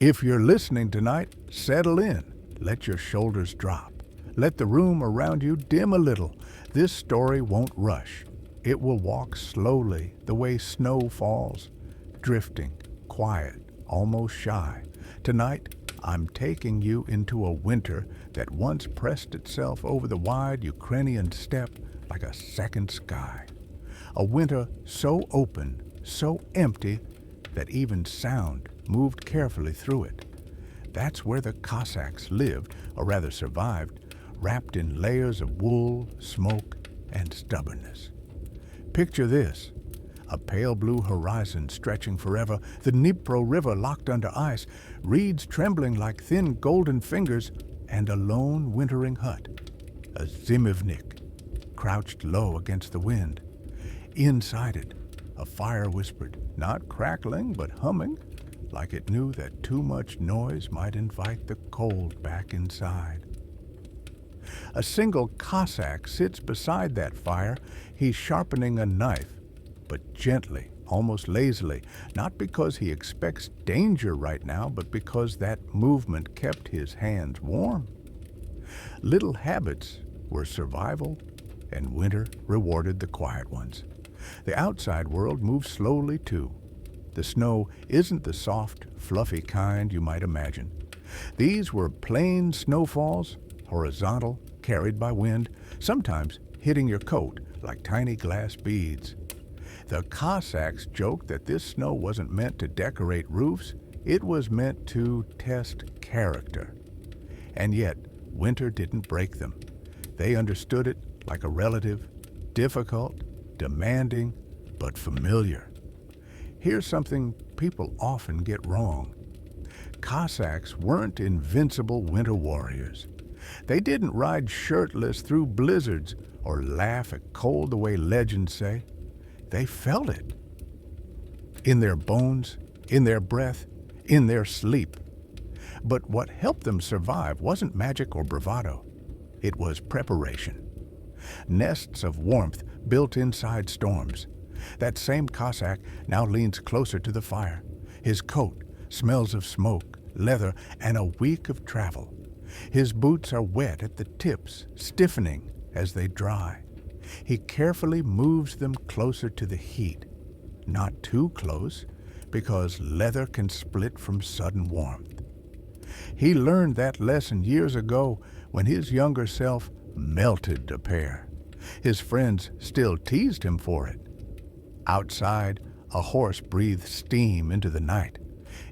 If you're listening tonight, settle in. Let your shoulders drop. Let the room around you dim a little. This story won't rush. It will walk slowly the way snow falls, drifting, quiet, almost shy. Tonight, I'm taking you into a winter that once pressed itself over the wide Ukrainian steppe like a second sky. A winter so open, so empty, that even sound moved carefully through it. That's where the Cossacks lived, or rather survived, wrapped in layers of wool, smoke, and stubbornness. Picture this: a pale blue horizon stretching forever, the Dnipro River locked under ice, reeds trembling like thin golden fingers, and a lone wintering hut, a zimivnik, crouched low against the wind. Inside it, a fire whispered, not crackling but humming, like it knew that too much noise might invite the cold back inside. A single Cossack sits beside that fire. He's sharpening a knife, but gently, almost lazily, not because he expects danger right now, but because that movement kept his hands warm. Little habits were survival, and winter rewarded the quiet ones. The outside world moves slowly too. The snow isn't the soft, fluffy kind you might imagine. These were plain snowfalls, horizontal, carried by wind, sometimes hitting your coat like tiny glass beads. The Cossacks joked that this snow wasn't meant to decorate roofs, it was meant to test character. And yet, winter didn't break them. They understood it like a relative, difficult, demanding, but familiar. Here's something people often get wrong. Cossacks weren't invincible winter warriors. They didn't ride shirtless through blizzards or laugh at cold the way legends say. They felt it. In their bones, in their breath, in their sleep. But what helped them survive wasn't magic or bravado. It was preparation. Nests of warmth built inside storms. That same Cossack now leans closer to the fire. His coat smells of smoke, leather, and a week of travel. His boots are wet at the tips, stiffening as they dry. He carefully moves them closer to the heat. Not too close, because leather can split from sudden warmth. He learned that lesson years ago when his younger self melted a pair. His friends still teased him for it. Outside, a horse breathed steam into the night,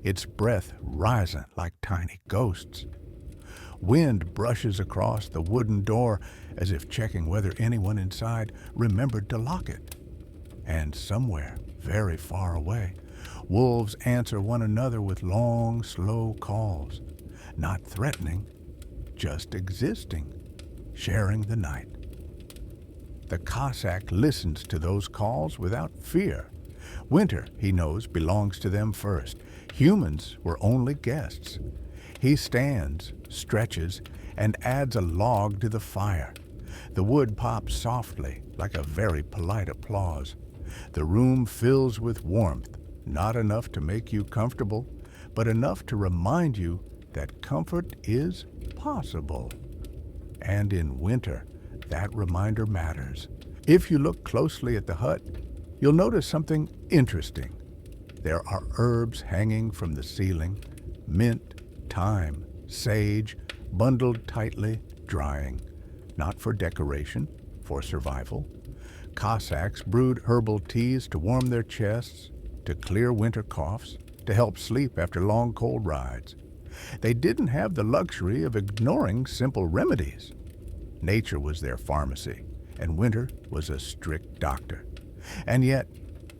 its breath rising like tiny ghosts. Wind brushes across the wooden door as if checking whether anyone inside remembered to lock it. And somewhere, very far away, wolves answer one another with long, slow calls, not threatening, just existing, sharing the night. The Cossack listens to those calls without fear. Winter, he knows, belongs to them first. Humans were only guests. He stands, stretches, and adds a log to the fire. The wood pops softly, like a very polite applause. The room fills with warmth, not enough to make you comfortable, but enough to remind you that comfort is possible. And in winter, that reminder matters. If you look closely at the hut, you'll notice something interesting. There are herbs hanging from the ceiling, mint, thyme, sage, bundled tightly, drying. Not for decoration, for survival. Cossacks brewed herbal teas to warm their chests, to clear winter coughs, to help sleep after long cold rides. They didn't have the luxury of ignoring simple remedies. Nature was their pharmacy, and winter was a strict doctor. And yet,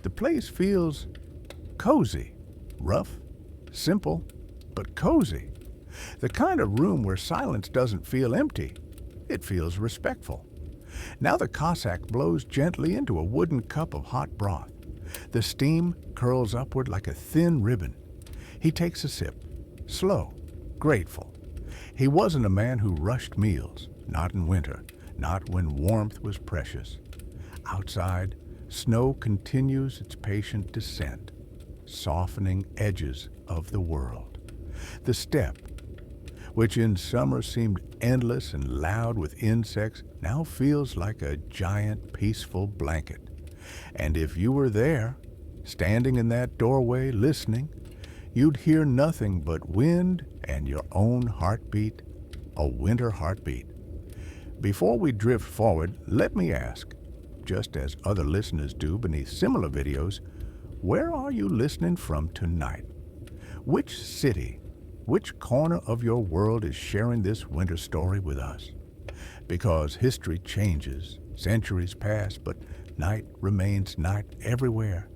the place feels cozy, rough, simple, but cozy. The kind of room where silence doesn't feel empty. It feels respectful. Now the Cossack blows gently into a wooden cup of hot broth. The steam curls upward like a thin ribbon. He takes a sip, slow, grateful. He wasn't a man who rushed meals, not in winter, not when warmth was precious. Outside, snow continues its patient descent, softening edges of the world. The steppe, which in summer seemed endless and loud with insects, now feels like a giant peaceful blanket. And if you were there, standing in that doorway listening, you'd hear nothing but wind and your own heartbeat, a winter heartbeat. Before we drift forward, let me ask, just as other listeners do beneath similar videos, where are you listening from tonight? Which city, which corner of your world is sharing this winter story with us? Because history changes, centuries pass, but night remains night everywhere.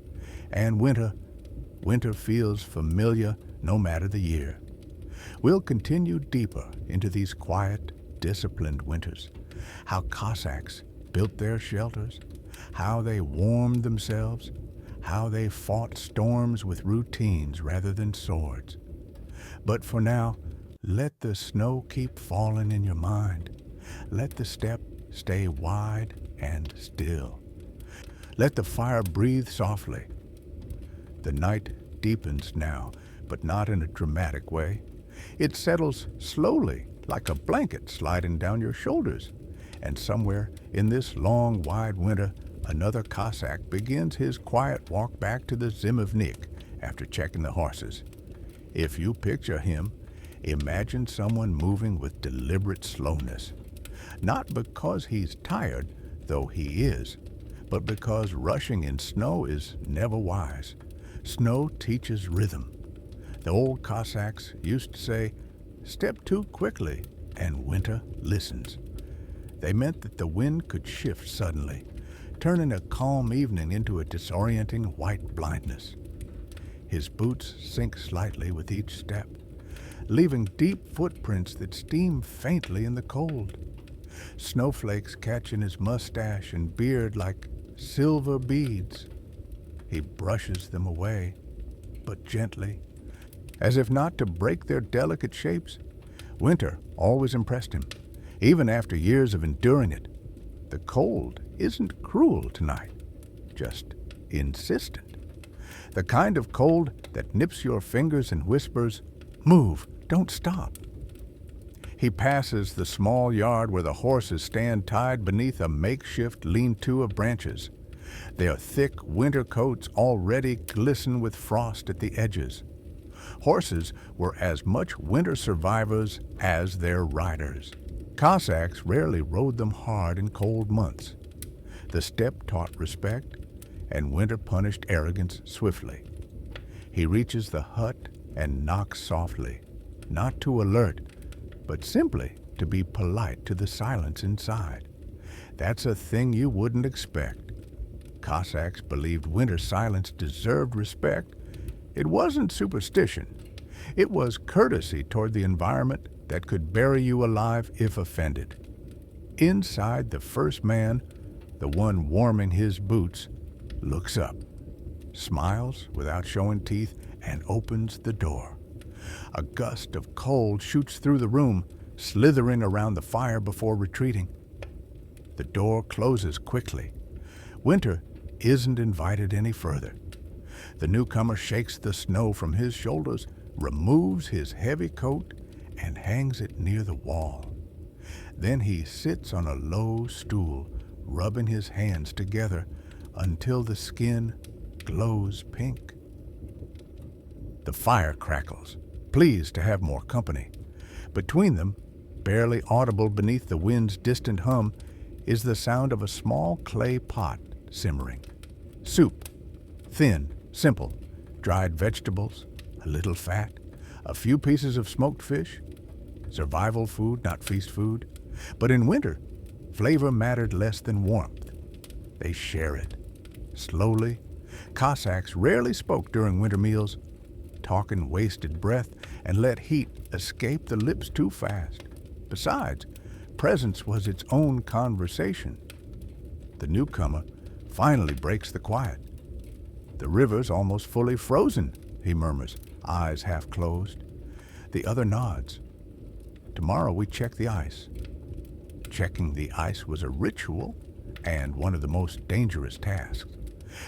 And winter feels familiar no matter the year. We'll continue deeper into these quiet, disciplined winters. How Cossacks built their shelters, how they warmed themselves, how they fought storms with routines rather than swords. But for now, let the snow keep falling in your mind. Let the steppe stay wide and still. Let the fire breathe softly. The night deepens now, but not in a dramatic way. It settles slowly, like a blanket sliding down your shoulders. And somewhere in this long, wide winter, another Cossack begins his quiet walk back to the Zimivnik after checking the horses. If you picture him, imagine someone moving with deliberate slowness. Not because he's tired, though he is, but because rushing in snow is never wise. Snow teaches rhythm. The old Cossacks used to say, "Step too quickly," and winter listens. They meant that the wind could shift suddenly, turning a calm evening into a disorienting white blindness. His boots sink slightly with each step, leaving deep footprints that steam faintly in the cold. Snowflakes catch in his mustache and beard like silver beads. He brushes them away, but gently, as if not to break their delicate shapes. Winter always impressed him, even after years of enduring it. The cold isn't cruel tonight, just insistent. The kind of cold that nips your fingers and whispers, "Move, don't stop." He passes the small yard where the horses stand tied beneath a makeshift lean-to of branches. Their thick winter coats already glisten with frost at the edges. Horses were as much winter survivors as their riders. Cossacks rarely rode them hard in cold months. The steppe taught respect, and winter punished arrogance swiftly. He reaches the hut and knocks softly, not to alert, but simply to be polite to the silence inside. That's a thing you wouldn't expect. Cossacks believed winter silence deserved respect. It wasn't superstition. It was courtesy toward the environment that could bury you alive if offended. Inside, the first man, the one warming his boots, looks up, smiles without showing teeth, and opens the door. A gust of cold shoots through the room, slithering around the fire before retreating. The door closes quickly. Winter isn't invited any further. The newcomer shakes the snow from his shoulders, removes his heavy coat, and hangs it near the wall. Then he sits on a low stool, rubbing his hands together until the skin glows pink. The fire crackles, pleased to have more company. Between them, barely audible beneath the wind's distant hum, is the sound of a small clay pot simmering. Soup, thin, simple, dried vegetables, a little fat, a few pieces of smoked fish. Survival food, not feast food. But in winter, flavor mattered less than warmth. They share it. Slowly, Cossacks rarely spoke during winter meals, talk in wasted breath, and let heat escape the lips too fast. Besides, presence was its own conversation. The newcomer finally breaks the quiet. "The river's almost fully frozen," he murmurs, eyes half closed. The other nods. "Tomorrow we check the ice." Checking the ice was a ritual and one of the most dangerous tasks.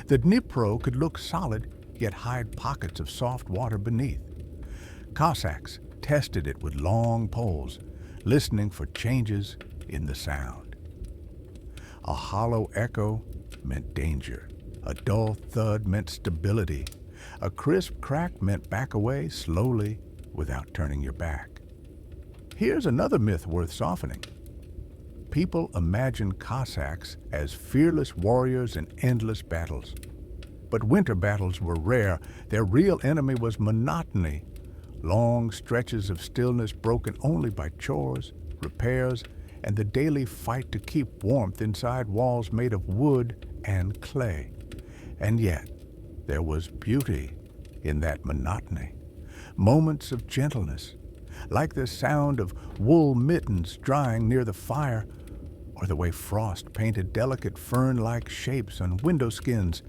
The Dnipro could look solid, yet hide pockets of soft water beneath. Cossacks tested it with long poles, listening for changes in the sound. A hollow echo meant danger. A dull thud meant stability. A crisp crack meant back away slowly without turning your back. Here's another myth worth softening. People imagine Cossacks as fearless warriors in endless battles. But winter battles were rare. Their real enemy was monotony. Long stretches of stillness broken only by chores, repairs, and the daily fight to keep warmth inside walls made of wood and clay. And yet, there was beauty in that monotony. Moments of gentleness, like the sound of wool mittens drying near the fire, or the way frost painted delicate fern-like shapes on window skins,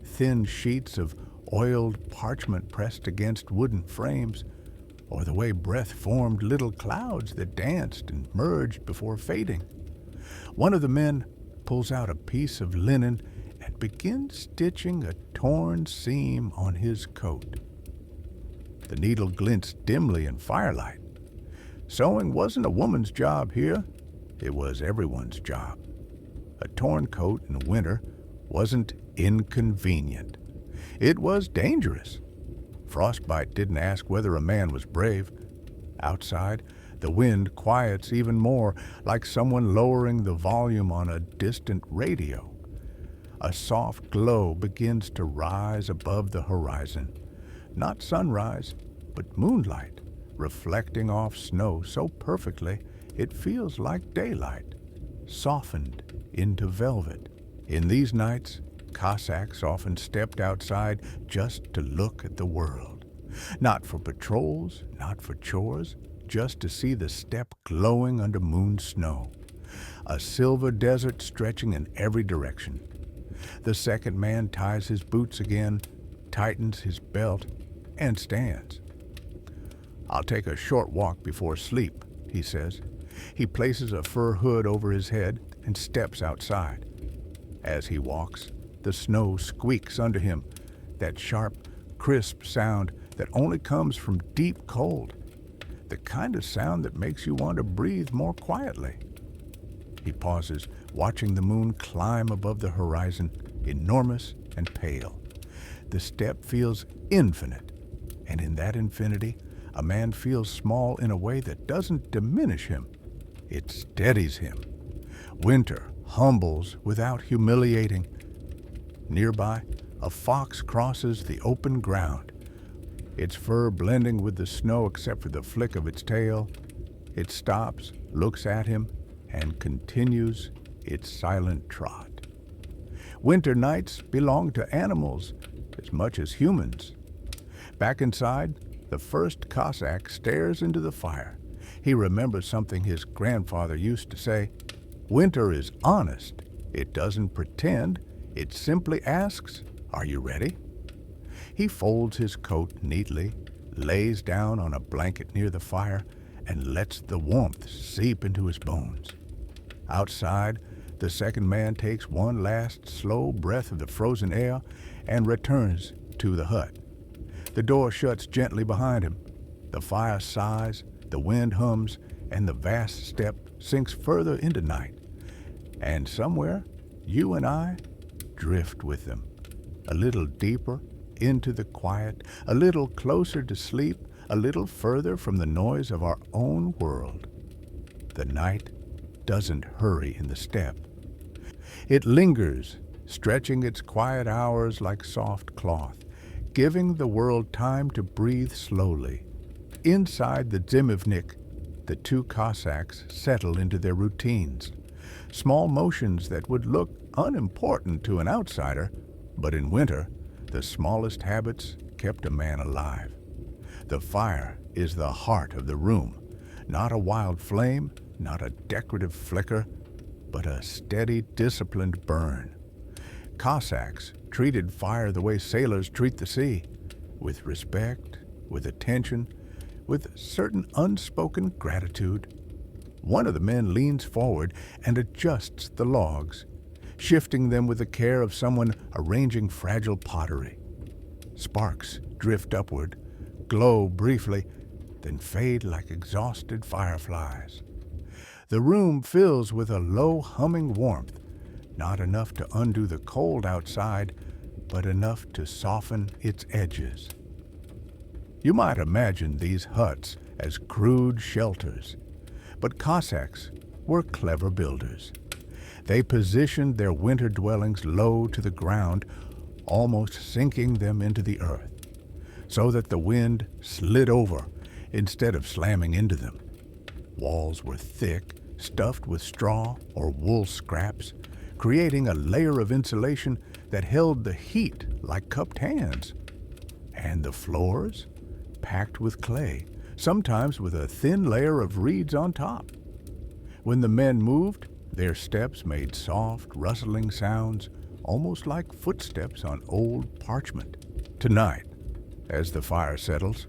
thin sheets of oiled parchment pressed against wooden frames, or the way breath formed little clouds that danced and merged before fading. One of the men pulls out a piece of linen and begins stitching a torn seam on his coat. The needle glints dimly in firelight. Sewing wasn't a woman's job here. It was everyone's job. A torn coat in winter wasn't inconvenient. It was dangerous. Frostbite didn't ask whether a man was brave. Outside, the wind quiets even more, like someone lowering the volume on a distant radio. A soft glow begins to rise above the horizon. Not sunrise, but moonlight, reflecting off snow so perfectly it feels like daylight, softened into velvet. In these nights, Cossacks often stepped outside just to look at the world. Not for patrols, not for chores, just to see the steppe glowing under moon snow. A silver desert stretching in every direction. The second man ties his boots again, tightens his belt, and stands. "I'll take a short walk before sleep," he says. He places a fur hood over his head and steps outside. As he walks, the snow squeaks under him, that sharp, crisp sound that only comes from deep cold, the kind of sound that makes you want to breathe more quietly. He pauses, watching the moon climb above the horizon, enormous and pale. The steppe feels infinite, and in that infinity, a man feels small in a way that doesn't diminish him. It steadies him. Winter humbles without humiliating. Nearby, a fox crosses the open ground, its fur blending with the snow except for the flick of its tail. It stops, looks at him, and continues its silent trot. Winter nights belong to animals as much as humans. Back inside, the first Cossack stares into the fire. He remembers something his grandfather used to say: "Winter is honest. It doesn't pretend. It simply asks, 'Are you ready?'" He folds his coat neatly, lays down on a blanket near the fire, and lets the warmth seep into his bones. Outside, the second man takes one last slow breath of the frozen air and returns to the hut. The door shuts gently behind him. The fire sighs, the wind hums, and the vast steppe sinks further into night. And somewhere, you and I drift with them, a little deeper into the quiet, a little closer to sleep, a little further from the noise of our own world. The night doesn't hurry in the steppe. It lingers, stretching its quiet hours like soft cloth, giving the world time to breathe slowly. Inside the zimivnik, the two Cossacks settle into their routines. Small motions that would look unimportant to an outsider, but in winter, the smallest habits kept a man alive. The fire is the heart of the room, not a wild flame, not a decorative flicker, but a steady, disciplined burn. Cossacks treated fire the way sailors treat the sea, with respect, with attention, with certain unspoken gratitude. One of the men leans forward and adjusts the logs, shifting them with the care of someone arranging fragile pottery. Sparks drift upward, glow briefly, then fade like exhausted fireflies. The room fills with a low humming warmth, not enough to undo the cold outside, but enough to soften its edges. You might imagine these huts as crude shelters, but Cossacks were clever builders. They positioned their winter dwellings low to the ground, almost sinking them into the earth, so that the wind slid over instead of slamming into them. Walls were thick, stuffed with straw or wool scraps, creating a layer of insulation that held the heat like cupped hands. And the floors, packed with clay, sometimes with a thin layer of reeds on top. When the men moved, their steps made soft, rustling sounds, almost like footsteps on old parchment. Tonight, as the fire settles,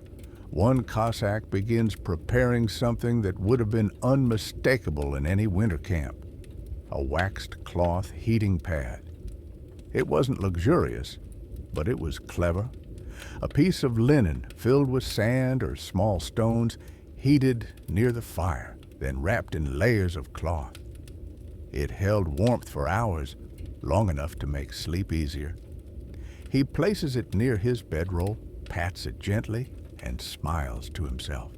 one Cossack begins preparing something that would have been unmistakable in any winter camp: a waxed cloth heating pad. It wasn't luxurious, but it was clever. A piece of linen filled with sand or small stones, heated near the fire, then wrapped in layers of cloth. It held warmth for hours, long enough to make sleep easier. He places it near his bedroll, pats it gently, and smiles to himself.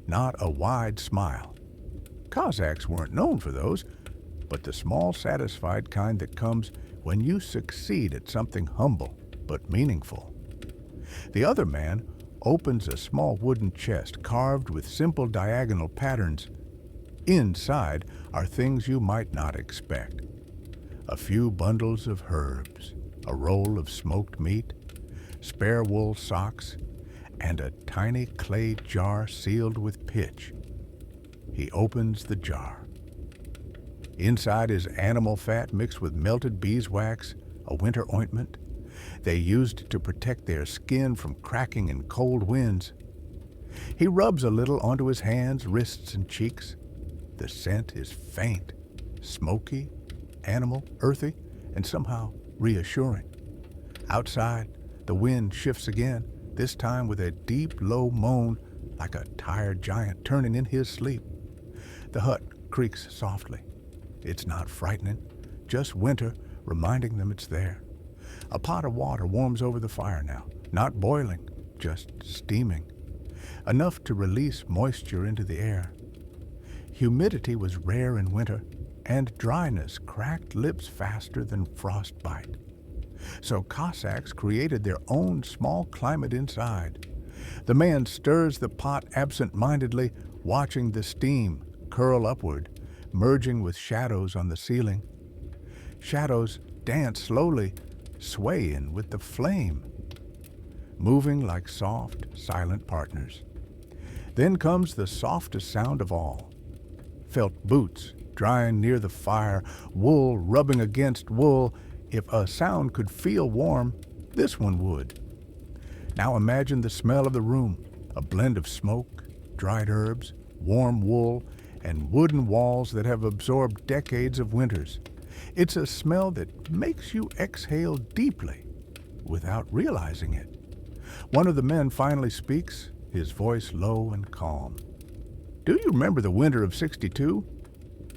Not a wide smile. Cossacks weren't known for those, but the small, satisfied kind that comes when you succeed at something humble but meaningful. The other man opens a small wooden chest carved with simple diagonal patterns. Inside are things you might not expect: a few bundles of herbs, a roll of smoked meat, spare wool socks, and a tiny clay jar sealed with pitch. He opens the jar. Inside is animal fat mixed with melted beeswax, a winter ointment. They used it to protect their skin from cracking in cold winds. He rubs a little onto his hands, wrists, and cheeks. The scent is faint, smoky, animal, earthy, and somehow reassuring. Outside, the wind shifts again, this time with a deep, low moan, like a tired giant turning in his sleep. The hut creaks softly. It's not frightening, just winter reminding them it's there. A pot of water warms over the fire now, not boiling, just steaming, enough to release moisture into the air. Humidity was rare in winter, and dryness cracked lips faster than frostbite. So Cossacks created their own small climate inside. The man stirs the pot absent-mindedly, watching the steam curl upward, merging with shadows on the ceiling. Shadows dance slowly, swaying with the flame, moving like soft, silent partners. Then comes the softest sound of all: felt boots drying near the fire, wool rubbing against wool. If a sound could feel warm, this one would. Now imagine the smell of the room, a blend of smoke, dried herbs, warm wool, and wooden walls that have absorbed decades of winters. It's a smell that makes you exhale deeply without realizing it. One of the men finally speaks, his voice low and calm. "Do you remember the winter of '62?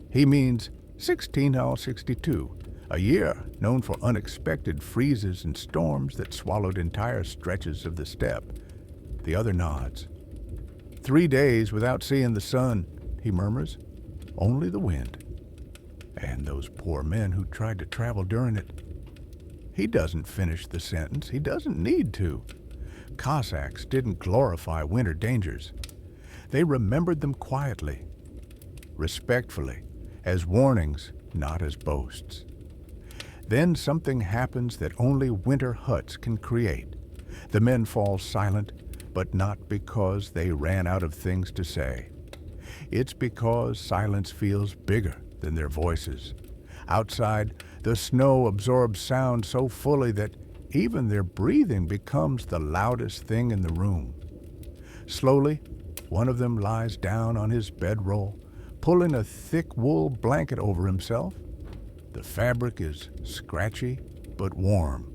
He means 1662, a year known for unexpected freezes and storms that swallowed entire stretches of the steppe. The other nods. 3 days without seeing the sun, he murmurs. Only the wind. And those poor men who tried to travel during it. He doesn't finish the sentence. He doesn't need to. Cossacks didn't glorify winter dangers. They remembered them quietly, respectfully, as warnings, not as boasts. Then something happens that only winter huts can create. The men fall silent, but not because they ran out of things to say. It's because silence feels bigger than their voices. Outside, the snow absorbs sound so fully that even their breathing becomes the loudest thing in the room. Slowly, one of them lies down on his bedroll, pulling a thick wool blanket over himself. The fabric is scratchy but warm,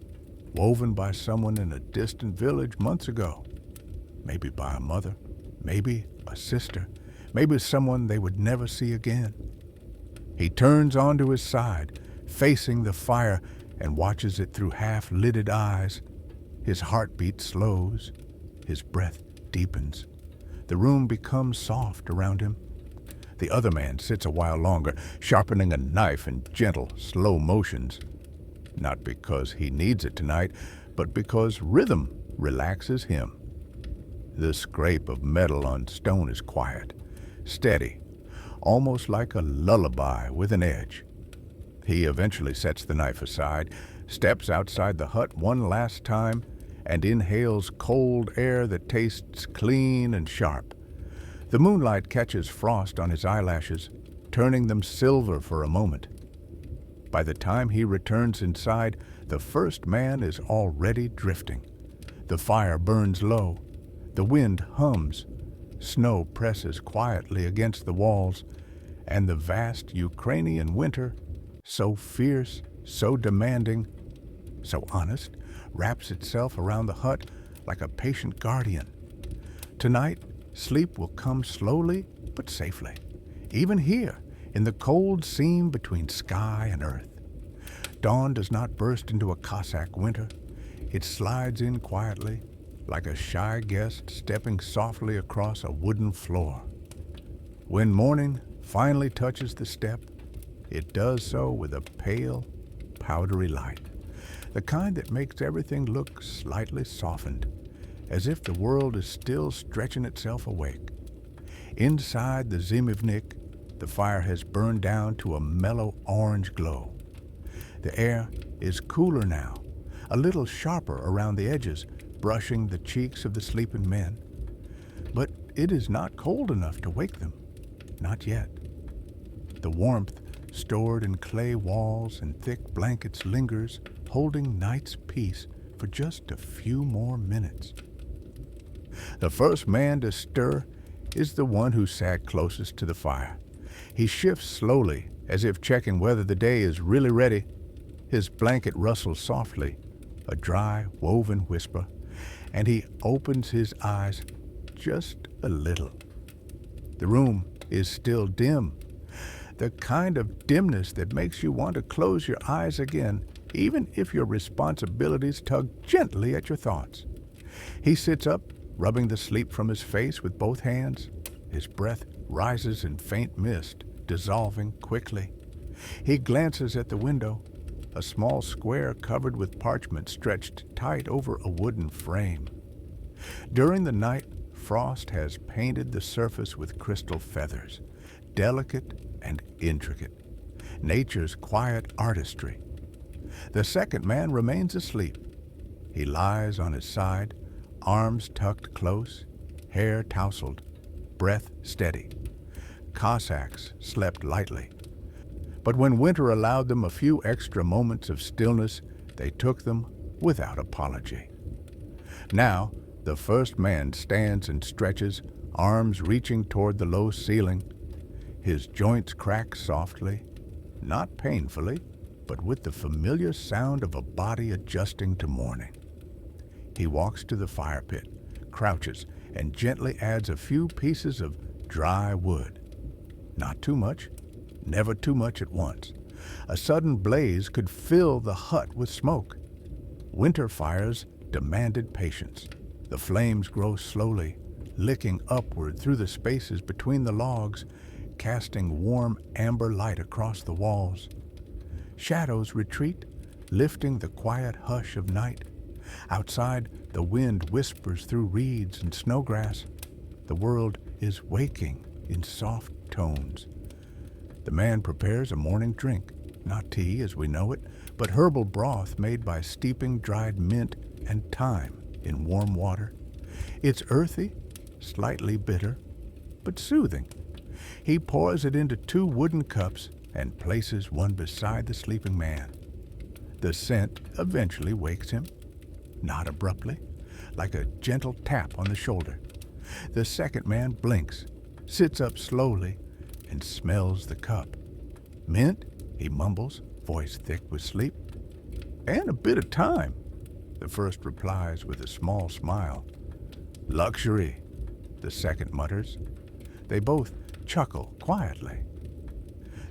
woven by someone in a distant village months ago. Maybe by a mother, maybe a sister, maybe someone they would never see again. He turns onto his side, facing the fire, and watches it through half-lidded eyes. His heartbeat slows, his breath deepens. The room becomes soft around him. The other man sits a while longer, sharpening a knife in gentle, slow motions. Not because he needs it tonight, but because rhythm relaxes him. The scrape of metal on stone is quiet, steady, almost like a lullaby with an edge. He eventually sets the knife aside, steps outside the hut one last time, and inhales cold air that tastes clean and sharp. The moonlight catches frost on his eyelashes, turning them silver for a moment. By the time he returns inside, the first man is already drifting. The fire burns low. The wind hums. Snow presses quietly against the walls, and the vast Ukrainian winter, so fierce, so demanding, so honest, wraps itself around the hut like a patient guardian. Tonight, sleep will come slowly but safely, even here in the cold seam between sky and earth. Dawn does not burst into a Cossack winter. It slides in quietly, like a shy guest stepping softly across a wooden floor. When morning finally touches the steppe, it does so with a pale, powdery light, the kind that makes everything look slightly softened, as if the world is still stretching itself awake. Inside the zimivnik, the fire has burned down to a mellow orange glow. The air is cooler now, a little sharper around the edges, brushing the cheeks of the sleeping men. But it is not cold enough to wake them, not yet. The warmth stored in clay walls and thick blankets lingers, holding night's peace for just a few more minutes. The first man to stir is the one who sat closest to the fire. He shifts slowly, as if checking whether the day is really ready. His blanket rustles softly, a dry, woven whisper, and he opens his eyes just a little. The room is still dim, the kind of dimness that makes you want to close your eyes again, even if your responsibilities tug gently at your thoughts. He sits up, rubbing the sleep from his face with both hands. His breath rises in faint mist, dissolving quickly. He glances at the window, a small square covered with parchment stretched tight over a wooden frame. During the night, frost has painted the surface with crystal feathers, delicate and intricate, nature's quiet artistry. The second man remains asleep. He lies on his side, arms tucked close, hair tousled, breath steady. Cossacks slept lightly. But when winter allowed them a few extra moments of stillness, they took them without apology. Now, the first man stands and stretches, arms reaching toward the low ceiling. His joints crack softly, not painfully, but with the familiar sound of a body adjusting to morning. He walks to the fire pit, crouches, and gently adds a few pieces of dry wood. Not too much, never too much at once. A sudden blaze could fill the hut with smoke. Winter fires demanded patience. The flames grow slowly, licking upward through the spaces between the logs, casting warm amber light across the walls. Shadows retreat, lifting the quiet hush of night. Outside, the wind whispers through reeds and snowgrass. The world is waking in soft tones. The man prepares a morning drink, not tea as we know it, but herbal broth made by steeping dried mint and thyme in warm water. It's earthy, slightly bitter, but soothing. He pours it into 2 wooden cups and places one beside the sleeping man. The scent eventually wakes him, not abruptly, like a gentle tap on the shoulder. The second man blinks, sits up slowly, and smells the cup. Mint, he mumbles, voice thick with sleep. And a bit of time, the first replies with a small smile. Luxury, the second mutters. They both chuckle quietly.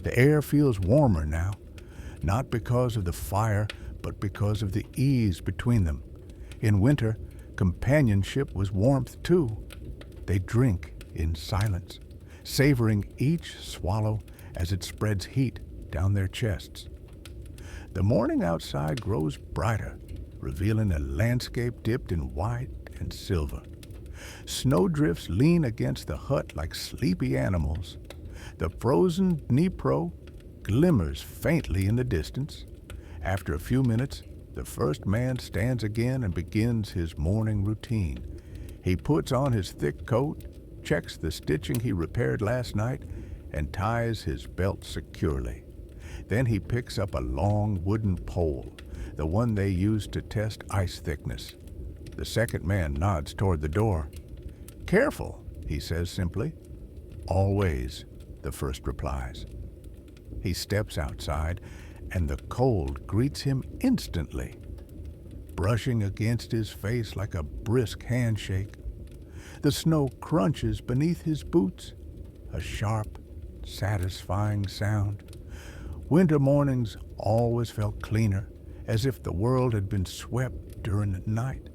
The air feels warmer now, not because of the fire, but because of the ease between them. In winter, companionship was warmth too. They drink in silence, savoring each swallow as it spreads heat down their chests. The morning outside grows brighter, revealing a landscape dipped in white and silver. Snowdrifts lean against the hut like sleepy animals. The frozen Dnipro glimmers faintly in the distance. After a few minutes, the first man stands again and begins his morning routine. He puts on his thick coat, checks the stitching he repaired last night, and ties his belt securely. Then he picks up a long wooden pole, the one they use to test ice thickness. The second man nods toward the door. "Careful," he says simply. "Always," the first replies. He steps outside, and the cold greets him instantly, brushing against his face like a brisk handshake. The snow crunches beneath his boots, a sharp, satisfying sound. Winter mornings always felt cleaner, as if the world had been swept during the night.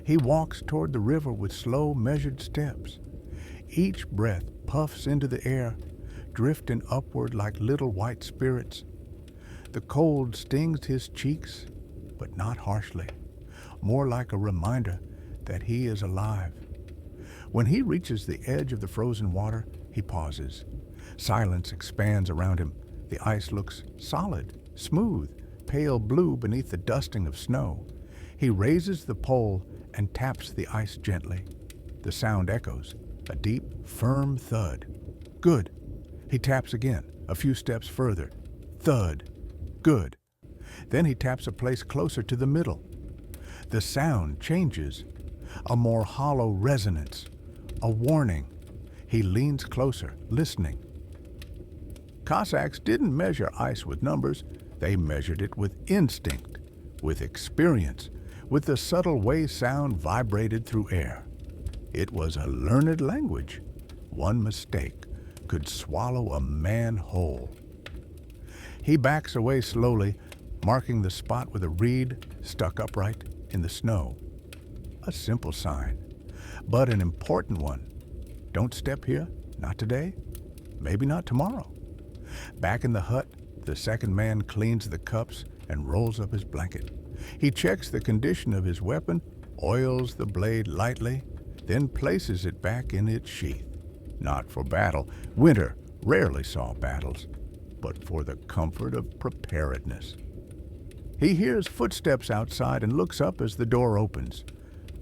He walks toward the river with slow, measured steps. Each breath puffs into the air, drifting upward like little white spirits. The cold stings his cheeks, but not harshly, more like a reminder that he is alive. When he reaches the edge of the frozen water, he pauses. Silence expands around him. The ice looks solid, smooth, pale blue beneath the dusting of snow. He raises the pole and taps the ice gently. The sound echoes, a deep, firm thud. Good. He taps again, a few steps further. Thud. Good. Then he taps a place closer to the middle. The sound changes, a more hollow resonance, a warning. He leans closer, listening. Cossacks didn't measure ice with numbers. They measured it with instinct, with experience, with the subtle way sound vibrated through air. It was a learned language. One mistake could swallow a man whole. He backs away slowly, marking the spot with a reed stuck upright in the snow. A simple sign, but an important one. Don't step here, not today, maybe not tomorrow. Back in the hut, the second man cleans the cups and rolls up his blanket. He checks the condition of his weapon, oils the blade lightly, then places it back in its sheath. Not for battle. Winter rarely saw battles, but for the comfort of preparedness. He hears footsteps outside and looks up as the door opens.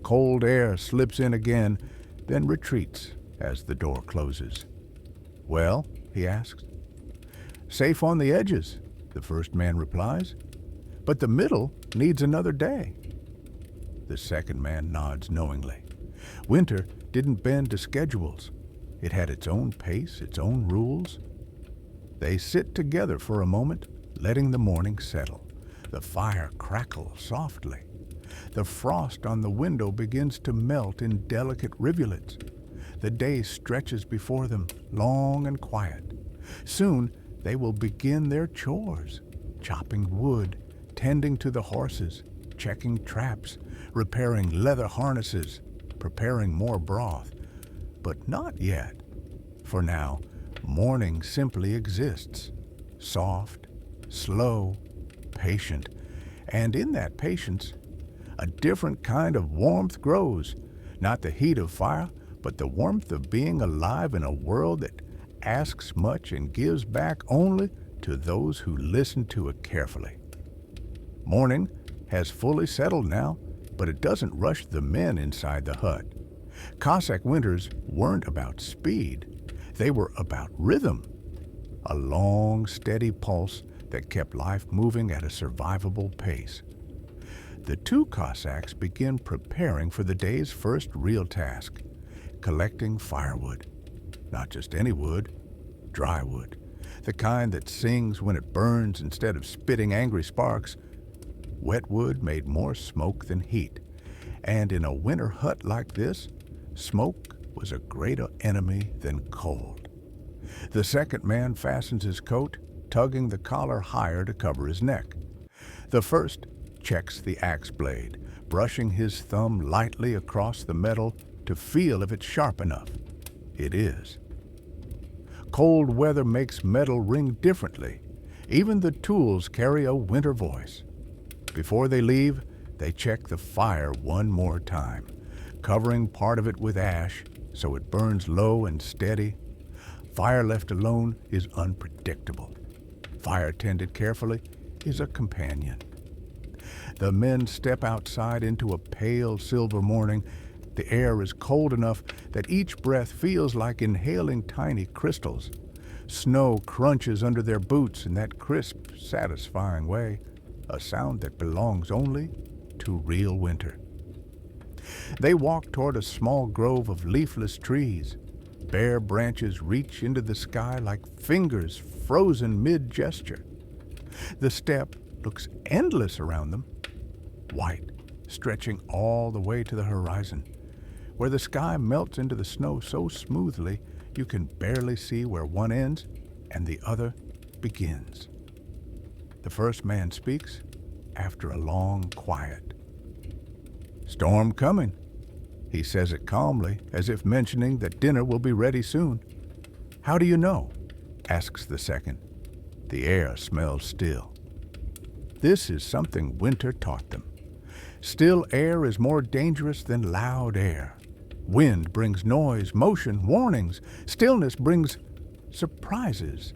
Cold air slips in again, then retreats as the door closes. "Well?" he asks. "Safe on the edges," the first man replies. "But the middle needs another day." The second man nods knowingly. Winter didn't bend to schedules. It had its own pace, its own rules. They sit together for a moment, letting the morning settle. The fire crackles softly. The frost on the window begins to melt in delicate rivulets. The day stretches before them, long and quiet. Soon they will begin their chores, chopping wood, tending to the horses, checking traps, repairing leather harnesses, preparing more broth. But not yet. For now, morning simply exists, soft, slow, patient, and in that patience, a different kind of warmth grows, not the heat of fire, but the warmth of being alive in a world that asks much and gives back only to those who listen to it carefully. Morning has fully settled now, but it doesn't rush the men inside the hut. Cossack winters weren't about speed. They were about rhythm, a long, steady pulse that kept life moving at a survivable pace. The two Cossacks begin preparing for the day's first real task, collecting firewood. Not just any wood, dry wood, the kind that sings when it burns instead of spitting angry sparks. Wet wood made more smoke than heat, and in a winter hut like this, smoke was was a greater enemy than cold. The second man fastens his coat, tugging the collar higher to cover his neck. The first checks the axe blade, brushing his thumb lightly across the metal to feel if it's sharp enough. It is. Cold weather makes metal ring differently. Even the tools carry a winter voice. Before they leave, they check the fire one more time, covering part of it with ash so it burns low and steady. Fire left alone is unpredictable. Fire tended carefully is a companion. The men step outside into a pale silver morning. The air is cold enough that each breath feels like inhaling tiny crystals. Snow crunches under their boots in that crisp, satisfying way, a sound that belongs only to real winter. They walk toward a small grove of leafless trees. Bare branches reach into the sky like fingers frozen mid-gesture. The steppe looks endless around them, white, stretching all the way to the horizon, where the sky melts into the snow so smoothly you can barely see where one ends and the other begins. The first man speaks after a long quiet. "Storm coming." He says it calmly, as if mentioning that dinner will be ready soon. "How do you know?" asks the second. The air smells still. This is something winter taught them. Still air is more dangerous than loud air. Wind brings noise, motion, warnings. Stillness brings surprises.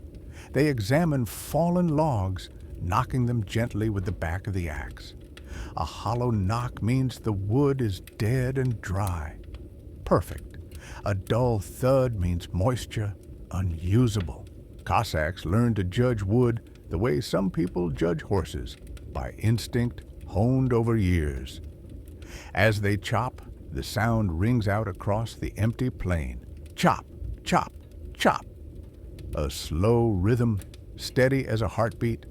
They examine fallen logs, knocking them gently with the back of the axe. A hollow knock means the wood is dead and dry. Perfect. A dull thud means moisture, unusable. Cossacks learned to judge wood the way some people judge horses, by instinct honed over years. As they chop, the sound rings out across the empty plain. Chop, chop, chop. A slow rhythm, steady as a heartbeat.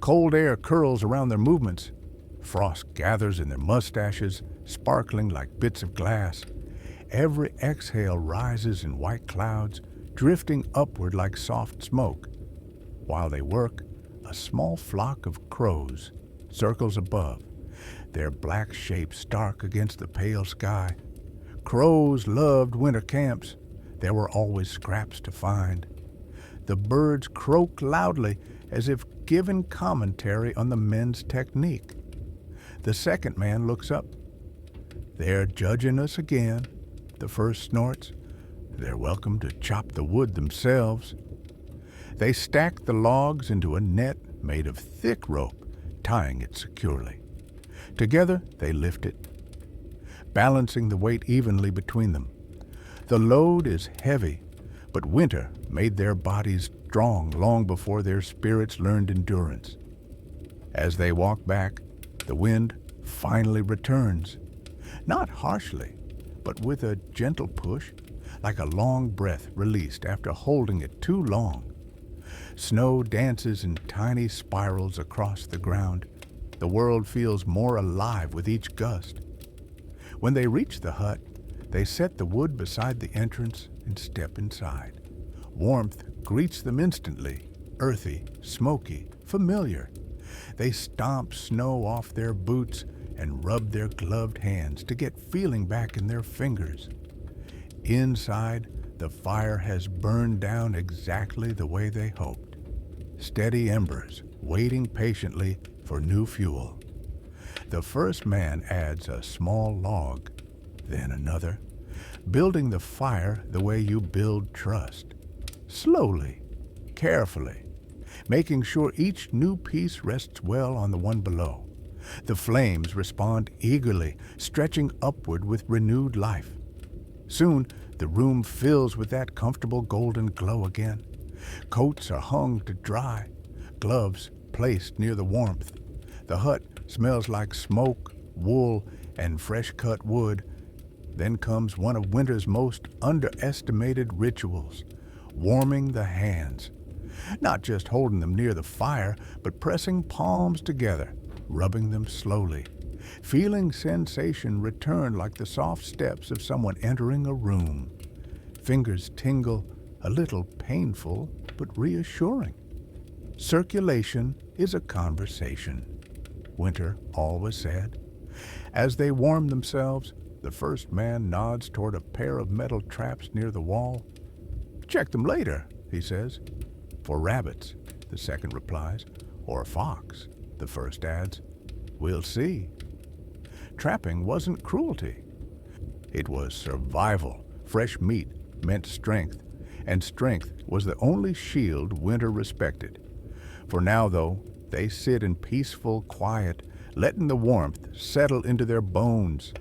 Cold air curls around their movements. Frost gathers in their mustaches, sparkling like bits of glass. Every exhale rises in white clouds, drifting upward like soft smoke. While they work, a small flock of crows circles above, their black shapes dark against the pale sky. Crows loved winter camps. There were always scraps to find. The birds croak loudly as if giving commentary on the men's technique. The second man looks up. "They're judging us again," the first snorts. "They're welcome to chop the wood themselves." They stack the logs into a net made of thick rope, tying it securely. Together they lift it, balancing the weight evenly between them. The load is heavy, but winter made their bodies strong long before their spirits learned endurance. As they walk back, the wind finally returns, not harshly, but with a gentle push, like a long breath released after holding it too long. Snow dances in tiny spirals across the ground. The world feels more alive with each gust. When they reach the hut, they set the wood beside the entrance and step inside. Warmth greets them instantly, earthy, smoky, familiar. They stomp snow off their boots and rub their gloved hands to get feeling back in their fingers. Inside, the fire has burned down exactly the way they hoped. Steady embers, waiting patiently for new fuel. The first man adds a small log, then another, building the fire the way you build trust. Slowly, carefully, making sure each new piece rests well on the one below. The flames respond eagerly, stretching upward with renewed life. Soon, the room fills with that comfortable golden glow again. Coats are hung to dry, gloves placed near the warmth. The hut smells like smoke, wool, and fresh-cut wood. Then comes one of winter's most underestimated rituals, warming the hands. Not just holding them near the fire, but pressing palms together, rubbing them slowly, feeling sensation return like the soft steps of someone entering a room. Fingers tingle, a little painful but reassuring. Circulation is a conversation, Winter always said. As they warm themselves, the first man nods toward a pair of metal traps near the wall. Check them later, he says. For rabbits, the second replies. Or a fox, the first adds. We'll see. Trapping wasn't cruelty. It was survival. Fresh meat meant strength, and strength was the only shield Winter respected. For now, though, they sit in peaceful quiet, letting the warmth settle into their bones.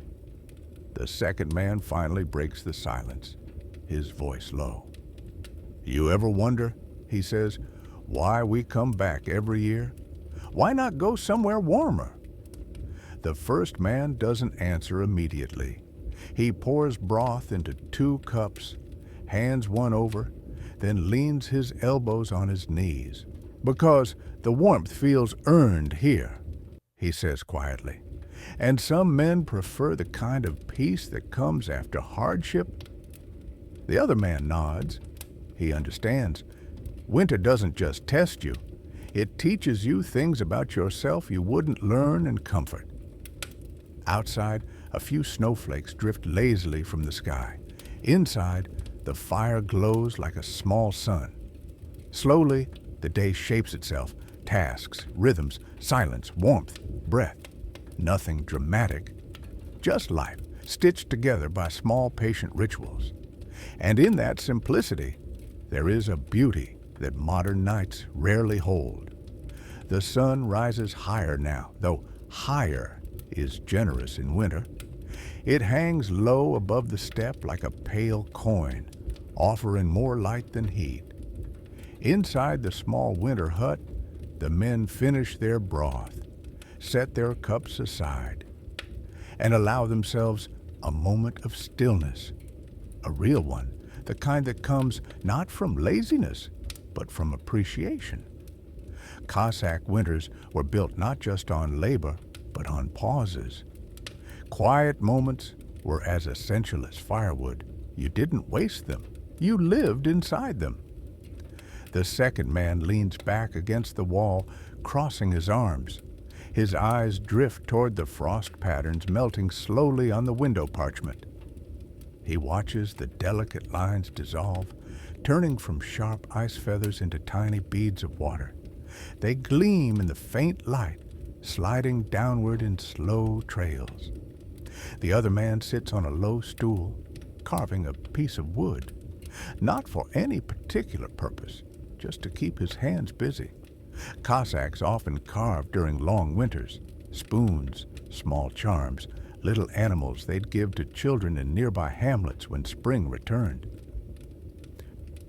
The second man finally breaks the silence, his voice low. You ever wonder, he says, why we come back every year? Why not go somewhere warmer? The first man doesn't answer immediately. He pours broth into 2 cups, hands one over, then leans his elbows on his knees. Because the warmth feels earned here, he says quietly. And some men prefer the kind of peace that comes after hardship. The other man nods. He understands. Winter doesn't just test you. It teaches you things about yourself you wouldn't learn in comfort. Outside, a few snowflakes drift lazily from the sky. Inside, the fire glows like a small sun. Slowly, the day shapes itself. Tasks, rhythms, silence, warmth, breath. Nothing dramatic. Just life, stitched together by small, patient rituals. And in that simplicity, there is a beauty that modern nights rarely hold. The sun rises higher now, though higher is generous in winter. It hangs low above the steppe like a pale coin, offering more light than heat. Inside the small winter hut, the men finish their broth, set their cups aside, and allow themselves a moment of stillness, a real one, the kind that comes not from laziness, but from appreciation. Cossack winters were built not just on labor, but on pauses. Quiet moments were as essential as firewood. You didn't waste them. You lived inside them. The second man leans back against the wall, crossing his arms. His eyes drift toward the frost patterns melting slowly on the window parchment. He watches the delicate lines dissolve, turning from sharp ice feathers into tiny beads of water. They gleam in the faint light, sliding downward in slow trails. The other man sits on a low stool, carving a piece of wood, not for any particular purpose, just to keep his hands busy. Cossacks often carved during long winters, spoons, small charms, little animals they'd give to children in nearby hamlets when spring returned.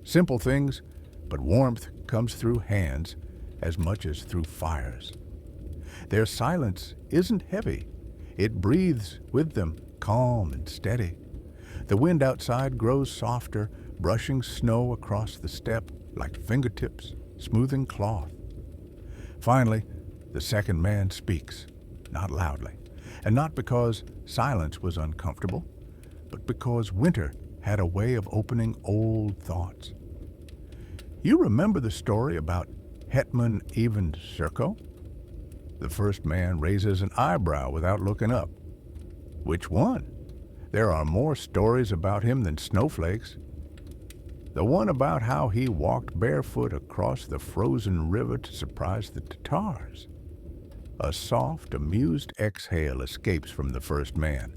Simple things, but warmth comes through hands as much as through fires. Their silence isn't heavy. It breathes with them, calm and steady. The wind outside grows softer, brushing snow across the steppe like fingertips, smoothing cloth. Finally, the second man speaks, not loudly, and not because silence was uncomfortable, but because winter had a way of opening old thoughts. You remember the story about Hetman Ivan Serko? The first man raises an eyebrow without looking up. Which one? There are more stories about him than snowflakes. The one about how he walked barefoot across the frozen river to surprise the Tatars. A soft, amused exhale escapes from the first man.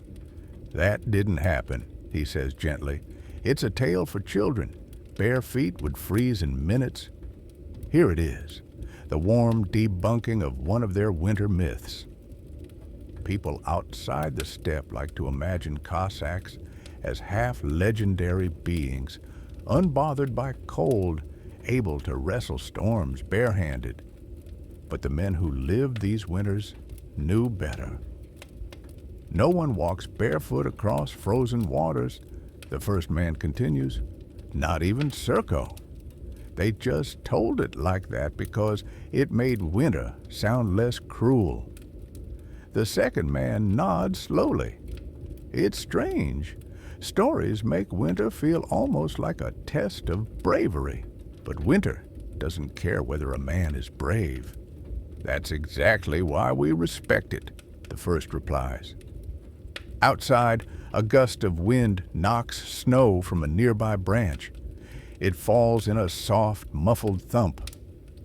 That didn't happen, he says gently. It's a tale for children. Bare feet would freeze in minutes. Here it is, the warm debunking of one of their winter myths. People outside the steppe like to imagine Cossacks as half-legendary beings, unbothered by cold, able to wrestle storms barehanded. But the men who lived these winters knew better. No one walks barefoot across frozen waters, the first man continues, not even Serko. They just told it like that because it made winter sound less cruel. The second man nods slowly. It's strange. Stories make winter feel almost like a test of bravery. But winter doesn't care whether a man is brave. That's exactly why we respect it, the first replies. Outside, a gust of wind knocks snow from a nearby branch. It falls in a soft, muffled thump,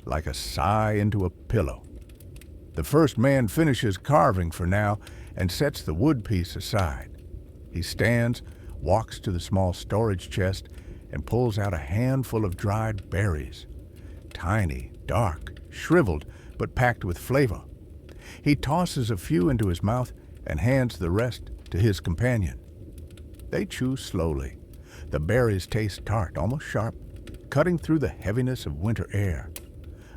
like a sigh into a pillow. The first man finishes carving for now and sets the wood piece aside. He stands, walks to the small storage chest, and pulls out a handful of dried berries. Tiny, dark, shriveled, but packed with flavor. He tosses a few into his mouth and hands the rest to his companion. They chew slowly. The berries taste tart, almost sharp, cutting through the heaviness of winter air.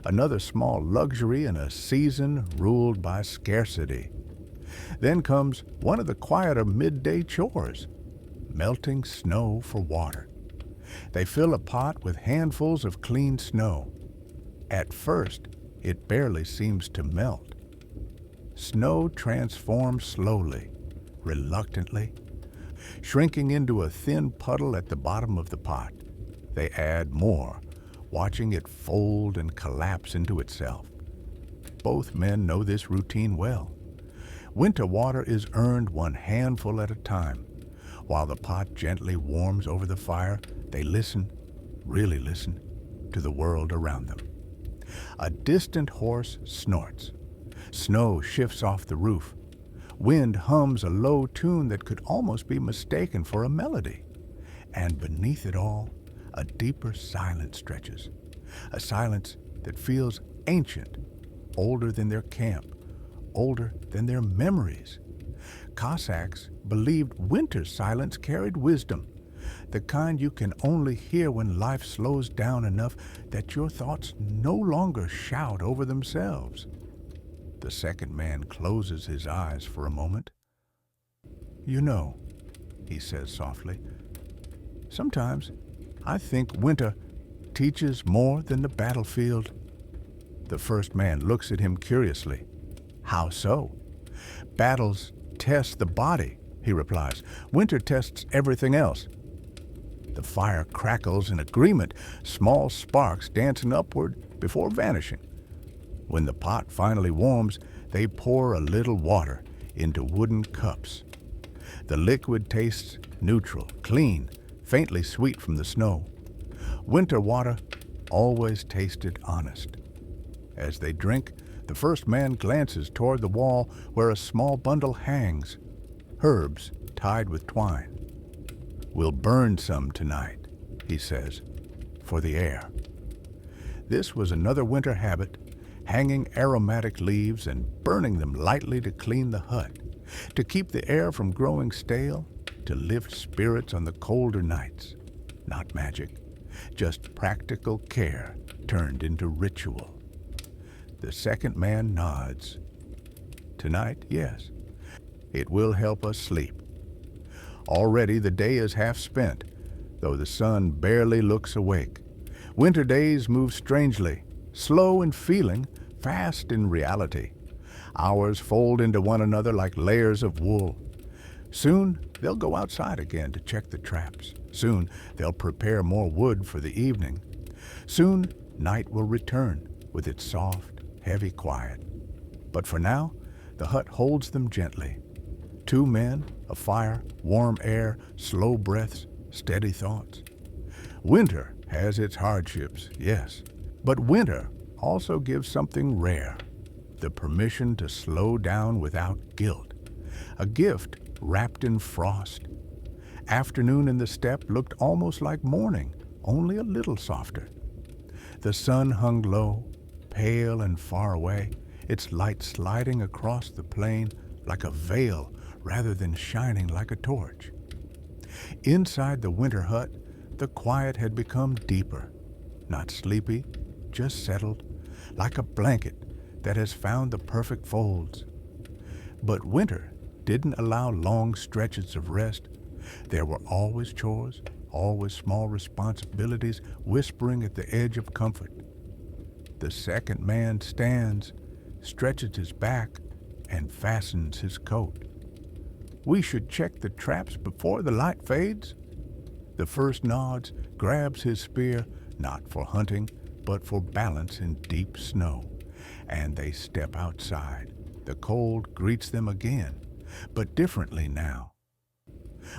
Another small luxury in a season ruled by scarcity. Then comes one of the quieter midday chores, melting snow for water. They fill a pot with handfuls of clean snow. At first, it barely seems to melt. Snow transforms slowly, reluctantly, shrinking into a thin puddle at the bottom of the pot. They add more, watching it fold and collapse into itself. Both men know this routine well. Winter water is earned one handful at a time. While the pot gently warms over the fire, they listen, really listen, to the world around them. A distant horse snorts. Snow shifts off the roof. Wind hums a low tune that could almost be mistaken for a melody. And beneath it all, a deeper silence stretches. A silence that feels ancient, older than their camp, older than their memories. Cossacks believed winter silence carried wisdom, the kind you can only hear when life slows down enough that your thoughts no longer shout over themselves. The second man closes his eyes for a moment. "You know," he says softly, "sometimes I think winter teaches more than the battlefield." The first man looks at him curiously. "How so?" "Battles test the body," he replies. "Winter tests everything else." The fire crackles in agreement, small sparks dancing upward before vanishing. When the pot finally warms, they pour a little water into wooden cups. The liquid tastes neutral, clean, faintly sweet from the snow. Winter water always tasted honest. As they drink, the first man glances toward the wall where a small bundle hangs, herbs tied with twine. "We'll burn some tonight," he says, "for the air." This was another winter habit, hanging aromatic leaves and burning them lightly to clean the hut, to keep the air from growing stale, to lift spirits on the colder nights. Not magic, just practical care turned into ritual. The second man nods. "Tonight, yes. It will help us sleep." Already the day is half spent, though the sun barely looks awake. Winter days move strangely, slow in feeling, fast in reality. Hours fold into one another like layers of wool. Soon they'll go outside again to check the traps. Soon they'll prepare more wood for the evening. Soon night will return with its soft, heavy quiet. But for now, the hut holds them gently. Two men, a fire, warm air, slow breaths, steady thoughts. Winter has its hardships, yes, but winter also gives something rare, the permission to slow down without guilt, a gift wrapped in frost. Afternoon in the steppe looked almost like morning, only a little softer. The sun hung low, pale and far away, its light sliding across the plain like a veil rather than shining like a torch. Inside the winter hut, the quiet had become deeper, not sleepy, just settled, like a blanket that has found the perfect folds. But winter didn't allow long stretches of rest. There were always chores, always small responsibilities whispering at the edge of comfort. The second man stands, stretches his back, and fastens his coat. We should check the traps before the light fades. The first nods, grabs his spear, not for hunting, but for balance in deep snow. And they step outside. The cold greets them again, but differently now.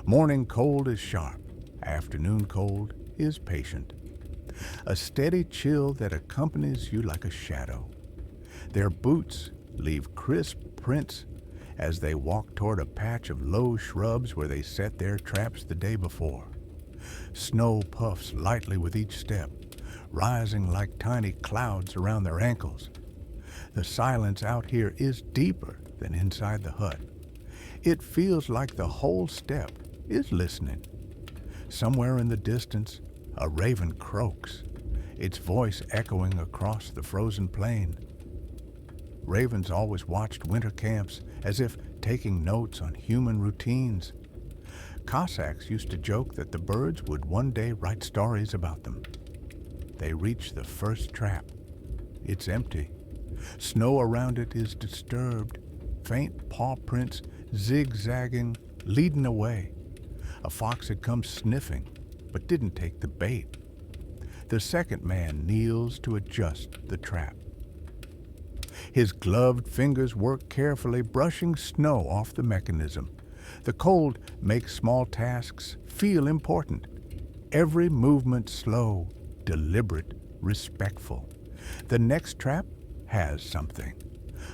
Morning cold is sharp. Afternoon cold is patient. A steady chill that accompanies you like a shadow. Their boots leave crisp prints as they walk toward a patch of low shrubs where they set their traps the day before. Snow puffs lightly with each step, rising like tiny clouds around their ankles. The silence out here is deeper than inside the hut. It feels like the whole steppe is listening. Somewhere in the distance, a raven croaks, its voice echoing across the frozen plain. Ravens always watched winter camps as if taking notes on human routines. Cossacks used to joke that the birds would one day write stories about them. They reach the first trap. It's empty. Snow around it is disturbed, faint paw prints zigzagging, leading away. A fox had come sniffing, but didn't take the bait. The second man kneels to adjust the trap. His gloved fingers work carefully, brushing snow off the mechanism. The cold makes small tasks feel important. Every movement slow, deliberate, respectful. The next trap has something.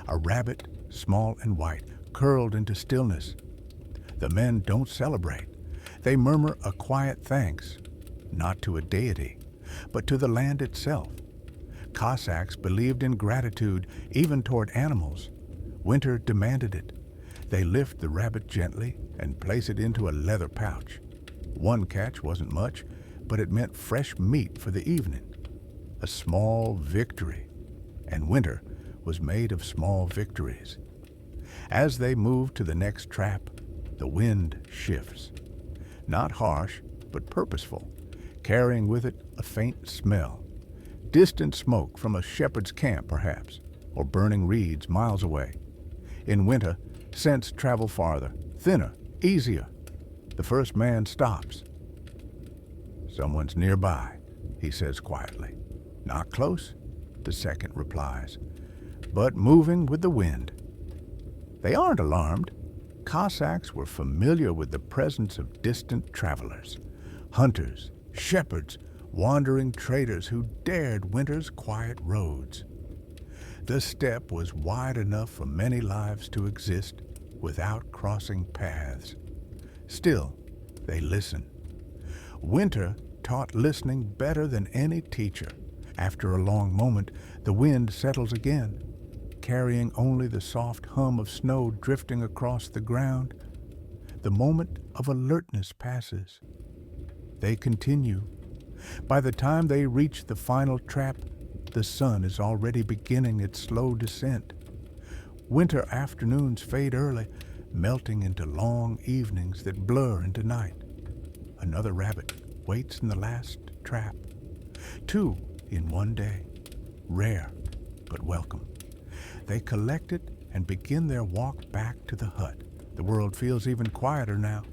A rabbit, small and white, curled into stillness. The men don't celebrate. They murmur a quiet thanks, not to a deity, but to the land itself. Cossacks believed in gratitude even toward animals. Winter demanded it. They lift the rabbit gently and place it into a leather pouch. One catch wasn't much, but it meant fresh meat for the evening. A small victory. And winter was made of small victories. As they move to the next trap, the wind shifts. Not harsh, but purposeful, carrying with it a faint smell. Distant smoke from a shepherd's camp, perhaps, or burning reeds miles away. In winter, scents travel farther, thinner, easier. The first man stops. "Someone's nearby," he says quietly. "Not close," the second replies, "but moving with the wind." They aren't alarmed. Cossacks were familiar with the presence of distant travelers, hunters, shepherds, wandering traders who dared winter's quiet roads. The steppe was wide enough for many lives to exist without crossing paths. Still, they listen. Winter taught listening better than any teacher. After a long moment, the wind settles again, carrying only the soft hum of snow drifting across the ground. The moment of alertness passes. They continue. By the time they reach the final trap, the sun is already beginning its slow descent. Winter afternoons fade early, melting into long evenings that blur into night. Another rabbit waits in the last trap. 2 in one day. Rare, but welcome. They collect it and begin their walk back to the hut. The world feels even quieter now.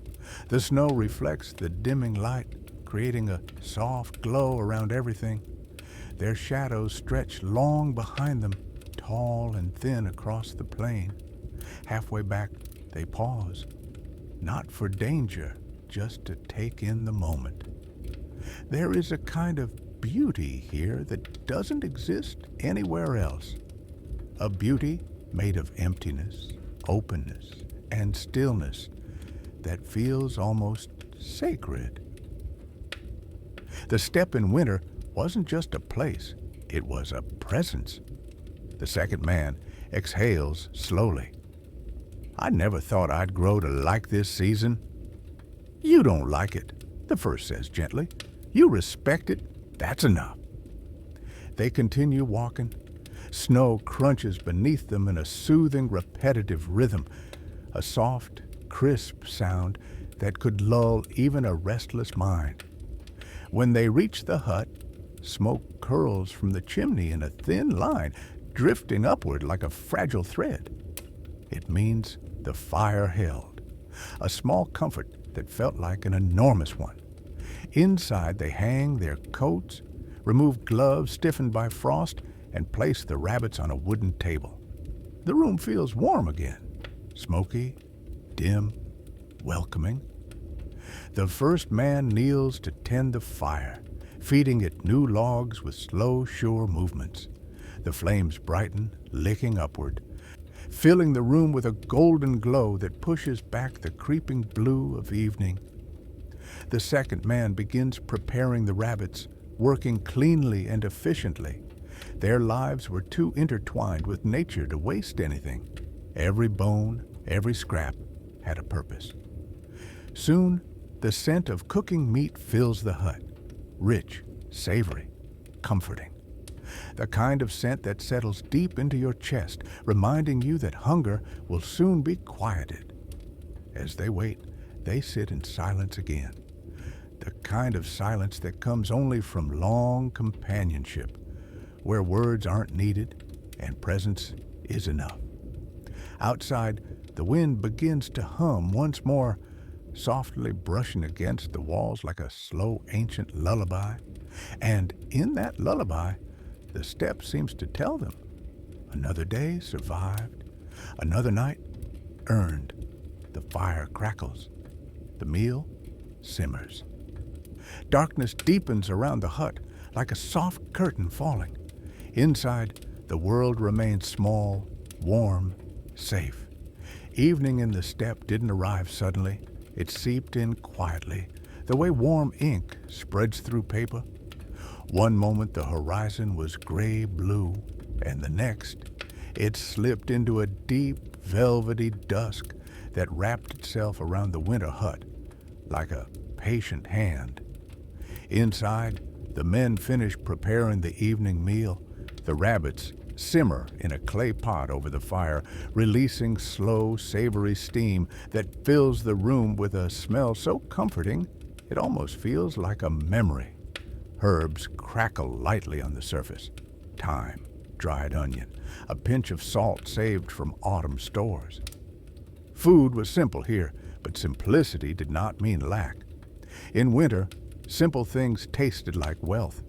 The snow reflects the dimming light, creating a soft glow around everything. Their shadows stretch long behind them, tall and thin across the plain. Halfway back, they pause, not for danger, just to take in the moment. There is a kind of beauty here that doesn't exist anywhere else. A beauty made of emptiness, openness, and stillness that feels almost sacred. The steppe in winter wasn't just a place, it was a presence. The second man exhales slowly. "I never thought I'd grow to like this season." "You don't like it," the first says gently. "You respect it, that's enough." They continue walking. Snow crunches beneath them in a soothing, repetitive rhythm, a soft, crisp sound that could lull even a restless mind. When they reach the hut, smoke curls from the chimney in a thin line, drifting upward like a fragile thread. It means the fire held. a small comfort that felt like an enormous one. Inside, they hang their coats, remove gloves stiffened by frost, and place the rabbits on a wooden table. The room feels warm again, smoky, dim, welcoming. The first man kneels to tend the fire, feeding it new logs with slow, sure movements. The flames brighten, licking upward, filling the room with a golden glow that pushes back the creeping blue of evening. The second man begins preparing the rabbits, working cleanly and efficiently. Their lives were too intertwined with nature to waste anything. Every bone, every scrap had a purpose. Soon, the scent of cooking meat fills the hut, rich, savory, comforting. The kind of scent that settles deep into your chest, reminding you that hunger will soon be quieted. As they wait, they sit in silence again. The kind of silence that comes only from long companionship, where words aren't needed and presence is enough. Outside, the wind begins to hum once more, softly brushing against the walls like a slow ancient lullaby. And in that lullaby, the steppe seems to tell them another day survived, another night earned. The fire crackles, the meal simmers. Darkness deepens around the hut like a soft curtain falling. Inside, the world remains small, warm, safe. Evening in the steppe didn't arrive suddenly. It seeped in quietly, the way warm ink spreads through paper. One moment the horizon was gray-blue, and the next it slipped into a deep, velvety dusk that wrapped itself around the winter hut like a patient hand. Inside, the men finish preparing the evening meal. The rabbits simmer in a clay pot over the fire, releasing slow, savory steam that fills the room with a smell so comforting it almost feels like a memory. Herbs crackle lightly on the surface. Thyme, dried onion, a pinch of salt saved from autumn stores. Food was simple here, but simplicity did not mean lack. In winter, simple things tasted like wealth.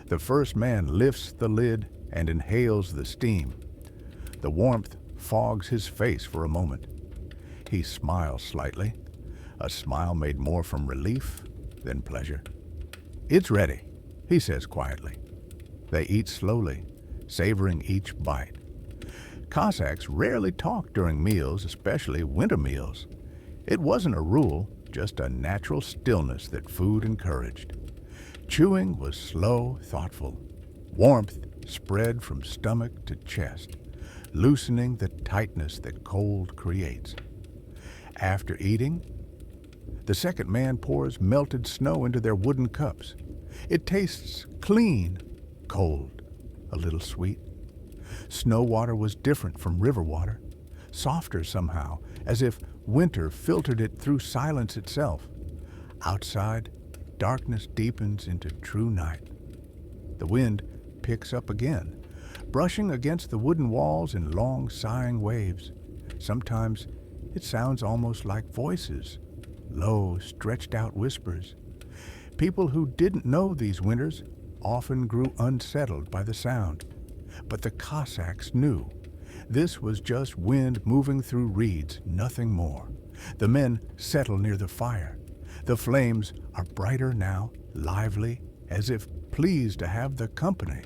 The first man lifts the lid and inhales the steam. The warmth fogs his face for a moment. He smiles slightly, a smile made more from relief than pleasure. "It's ready," he says quietly. They eat slowly, savoring each bite. Cossacks rarely talk during meals, especially winter meals. It wasn't a rule, just a natural stillness that food encouraged. Chewing was slow, thoughtful. Warmth spread from stomach to chest, loosening the tightness that cold creates. After eating, the second man pours melted snow into their wooden cups. It tastes clean, cold, a little sweet. Snow water was different from river water, softer somehow, as if winter filtered it through silence itself. Outside, darkness deepens into true night. The wind picks up again, brushing against the wooden walls in long, sighing waves. Sometimes it sounds almost like voices, low, stretched-out whispers. People who didn't know these winters often grew unsettled by the sound. But the Cossacks knew. This was just wind moving through reeds, nothing more. The men settle near the fire. The flames are brighter now, lively, as if pleased to have the company.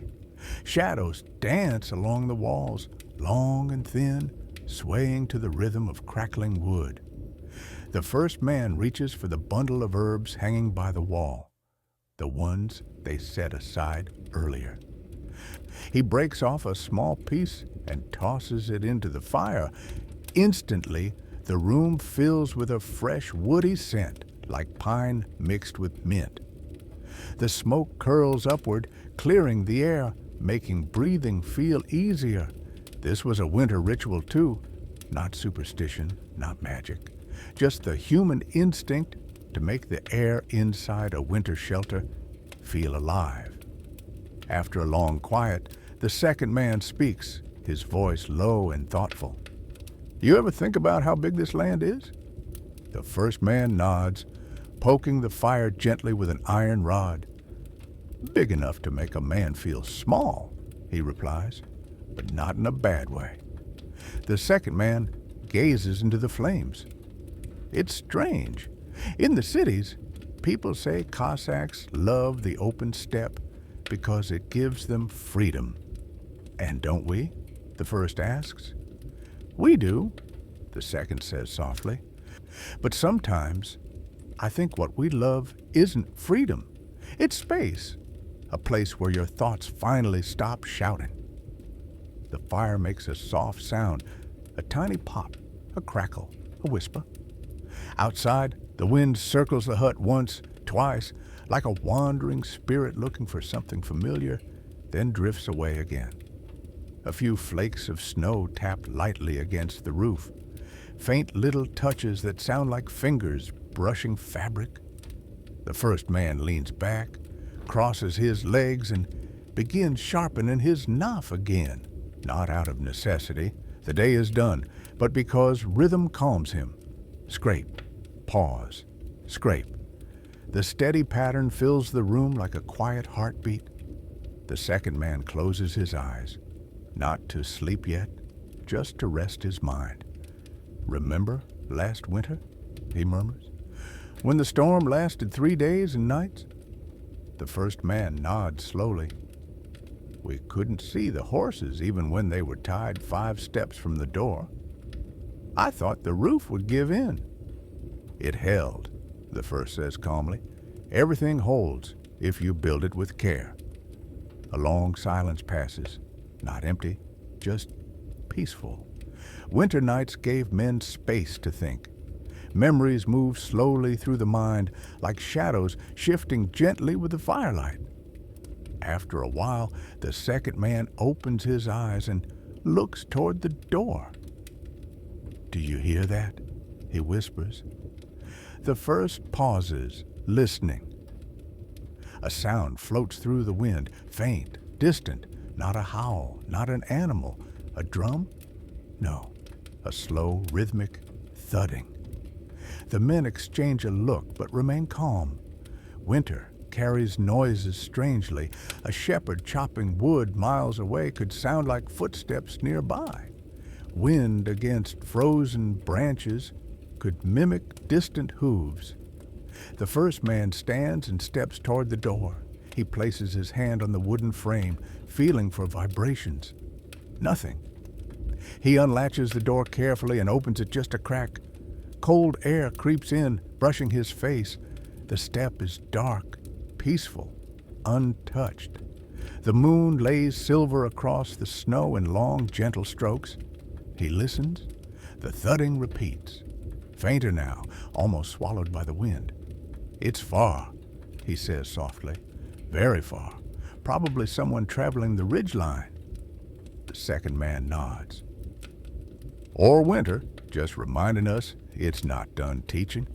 Shadows dance along the walls, long and thin, swaying to the rhythm of crackling wood. The first man reaches for the bundle of herbs hanging by the wall, the ones they set aside earlier. He breaks off a small piece and tosses it into the fire. Instantly, the room fills with a fresh, woody scent, like pine mixed with mint. The smoke curls upward, clearing the air, making breathing feel easier. This was a winter ritual too, not superstition, not magic, just the human instinct to make the air inside a winter shelter feel alive. After a long quiet, the second man speaks, his voice low and thoughtful. "You ever think about how big this land is? The first man nods, poking the fire gently with an iron rod. Big enough to make a man feel small, he replies, but not in a bad way. The second man gazes into the flames. It's strange. In the cities, people say Cossacks love the open steppe because it gives them freedom. And don't we? The first asks. We do, the second says softly. But sometimes I think what we love isn't freedom. It's space, a place where your thoughts finally stop shouting. The fire makes a soft sound, a tiny pop, a crackle, a whisper. Outside, the wind circles the hut once, twice, like a wandering spirit looking for something familiar, then drifts away again. A few flakes of snow tap lightly against the roof, faint little touches that sound like fingers brushing fabric. The first man leans back, crosses his legs, and begins sharpening his knife again. Not out of necessity, the day is done, but because rhythm calms him. Scrape, pause, scrape. The steady pattern fills the room like a quiet heartbeat. The second man closes his eyes, not to sleep yet, just to rest his mind. Remember last winter, he murmurs, when the storm lasted 3 days and nights? The first man nods slowly. We couldn't see the horses even when they were tied 5 steps from the door. I thought the roof would give in. It held, the first says calmly. Everything holds if you build it with care. A long silence passes, not empty, just peaceful. Winter nights gave men space to think. Memories move slowly through the mind like shadows shifting gently with the firelight. After a while, the second man opens his eyes and looks toward the door. Do you hear that? He whispers. The first pauses, listening. A sound floats through the wind, faint, distant, not a howl, not an animal. A drum? No, a slow, rhythmic thudding. The men exchange a look but remain calm. Winter carries noises strangely. A shepherd chopping wood miles away could sound like footsteps nearby. Wind against frozen branches could mimic distant hooves. The first man stands and steps toward the door. He places his hand on the wooden frame, feeling for vibrations. Nothing. He unlatches the door carefully and opens it just a crack. Cold air creeps in, brushing his face. The steppe is dark, peaceful, untouched. The moon lays silver across the snow in long, gentle strokes. He listens. The thudding repeats. Fainter now, almost swallowed by the wind. It's far, he says softly. Very far. Probably someone traveling the ridgeline. The second man nods. Or winter, just reminding us it's not done teaching.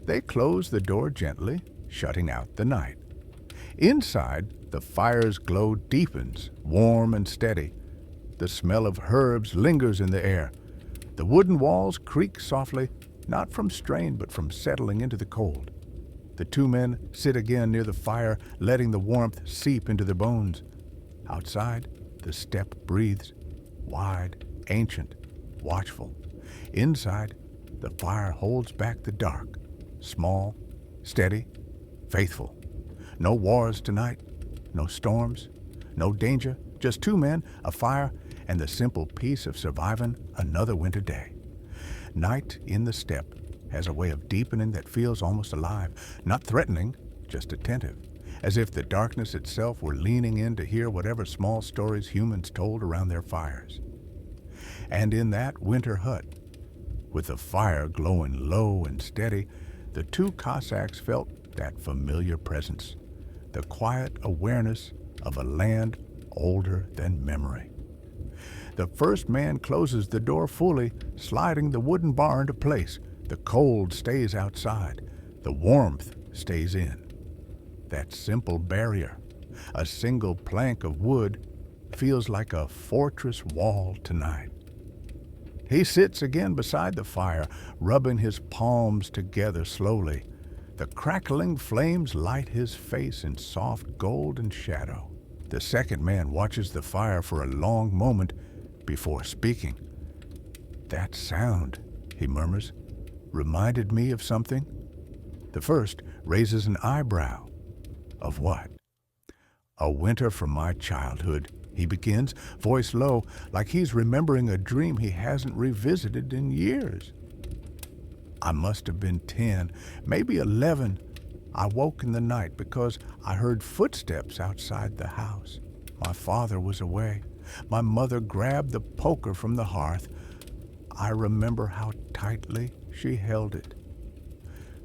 They close the door gently, shutting out the night. Inside, the fire's glow deepens, warm and steady. The smell of herbs lingers in the air. The wooden walls creak softly, not from strain but from settling into the cold. The 2 men sit again near the fire, letting the warmth seep into their bones. Outside, the steppe breathes, wide, ancient, watchful. Inside, the fire holds back the dark, small, steady, faithful. No wars tonight, no storms, no danger, just 2 men, a fire, and the simple peace of surviving another winter day. Night in the steppe has a way of deepening that feels almost alive, not threatening, just attentive, as if the darkness itself were leaning in to hear whatever small stories humans told around their fires. And in that winter hut, with the fire glowing low and steady, the 2 Cossacks felt that familiar presence, the quiet awareness of a land older than memory. The first man closes the door fully, sliding the wooden bar into place. The cold stays outside. The warmth stays in. That simple barrier, a single plank of wood, feels like a fortress wall tonight. He sits again beside the fire, rubbing his palms together slowly. The crackling flames light his face in soft golden shadow. The second man watches the fire for a long moment before speaking. "That sound," he murmurs, "reminded me of something." The first raises an eyebrow. "Of what?" "A winter from my childhood," he begins, voice low, like he's remembering a dream he hasn't revisited in years. "I must have been 10, maybe 11. I woke in the night because I heard footsteps outside the house. My father was away. My mother grabbed the poker from the hearth. I remember how tightly she held it."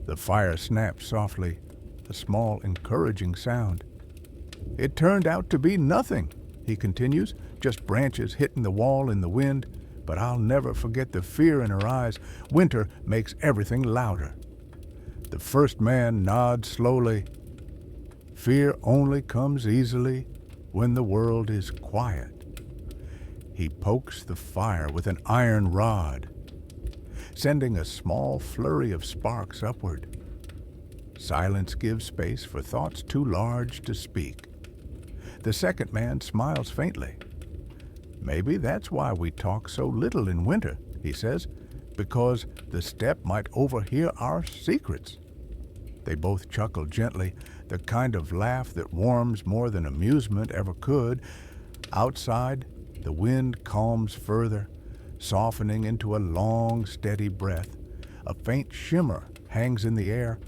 The fire snaps softly, a small encouraging sound. "It turned out to be nothing," he continues, "just branches hitting the wall in the wind, but I'll never forget the fear in her eyes. Winter makes everything louder." The first man nods slowly. "Fear only comes easily when the world is quiet." He pokes the fire with an iron rod, sending a small flurry of sparks upward. Silence gives space for thoughts too large to speak. The second man smiles faintly. "Maybe that's why we talk so little in winter," he says, "because the steppe might overhear our secrets." They both chuckle gently, the kind of laugh that warms more than amusement ever could. Outside, the wind calms further, softening into a long, steady breath. A faint shimmer hangs in the air,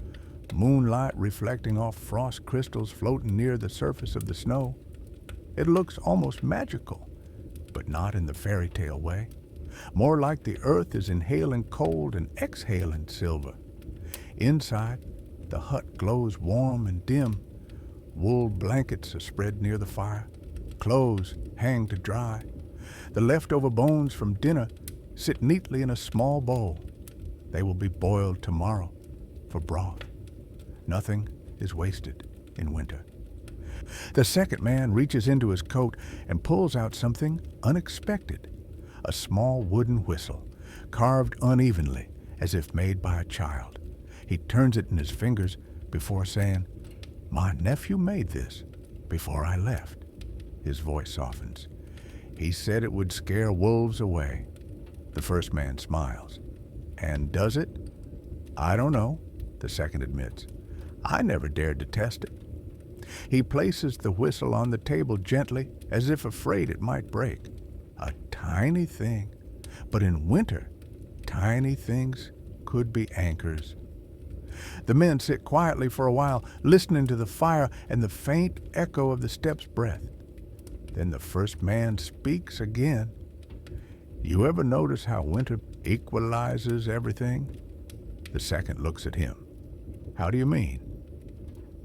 moonlight reflecting off frost crystals floating near the surface of the snow. It looks almost magical, but not in the fairy tale way. More like the earth is inhaling cold and exhaling silver. Inside, the hut glows warm and dim. Wool blankets are spread near the fire. Clothes hang to dry. The leftover bones from dinner sit neatly in a small bowl. They will be boiled tomorrow for broth. Nothing is wasted in winter. The second man reaches into his coat and pulls out something unexpected. A small wooden whistle, carved unevenly as if made by a child. He turns it in his fingers before saying, "My nephew made this before I left." His voice softens. "He said it would scare wolves away." The first man smiles. "And does it?" "I don't know," the second admits. "I never dared to test it." He places the whistle on the table gently, as if afraid it might break. A tiny thing, but in winter, tiny things could be anchors. The men sit quietly for a while, listening to the fire and the faint echo of the step's breath. Then the first man speaks again. "You ever notice how winter equalizes everything?" The second looks at him. "How do you mean?"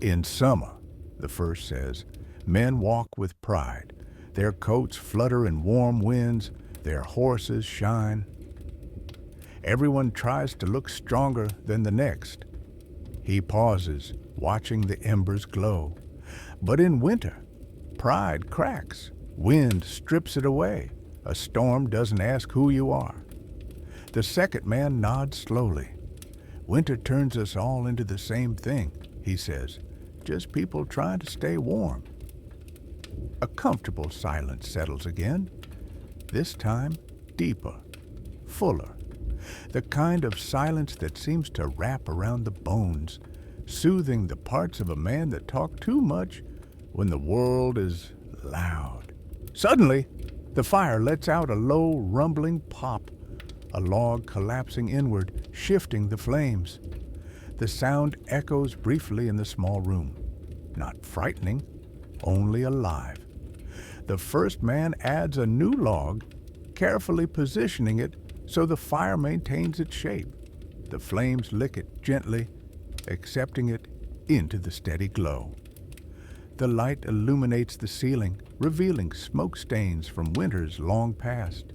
"In summer," the first says, "men walk with pride. Their coats flutter in warm winds, their horses shine. Everyone tries to look stronger than the next." He pauses, watching the embers glow. "But in winter, pride cracks. Wind strips it away. A storm doesn't ask who you are." The second man nods slowly. "Winter turns us all into the same thing," he says. "Just people trying to stay warm." A comfortable silence settles again, this time deeper, fuller. The kind of silence that seems to wrap around the bones, soothing the parts of a man that talk too much when the world is loud. Suddenly, the fire lets out a low, rumbling pop, a log collapsing inward, shifting the flames. The sound echoes briefly in the small room. Not frightening, only alive. The first man adds a new log, carefully positioning it so the fire maintains its shape. The flames lick it gently, accepting it into the steady glow. The light illuminates the ceiling, revealing smoke stains from winters long past.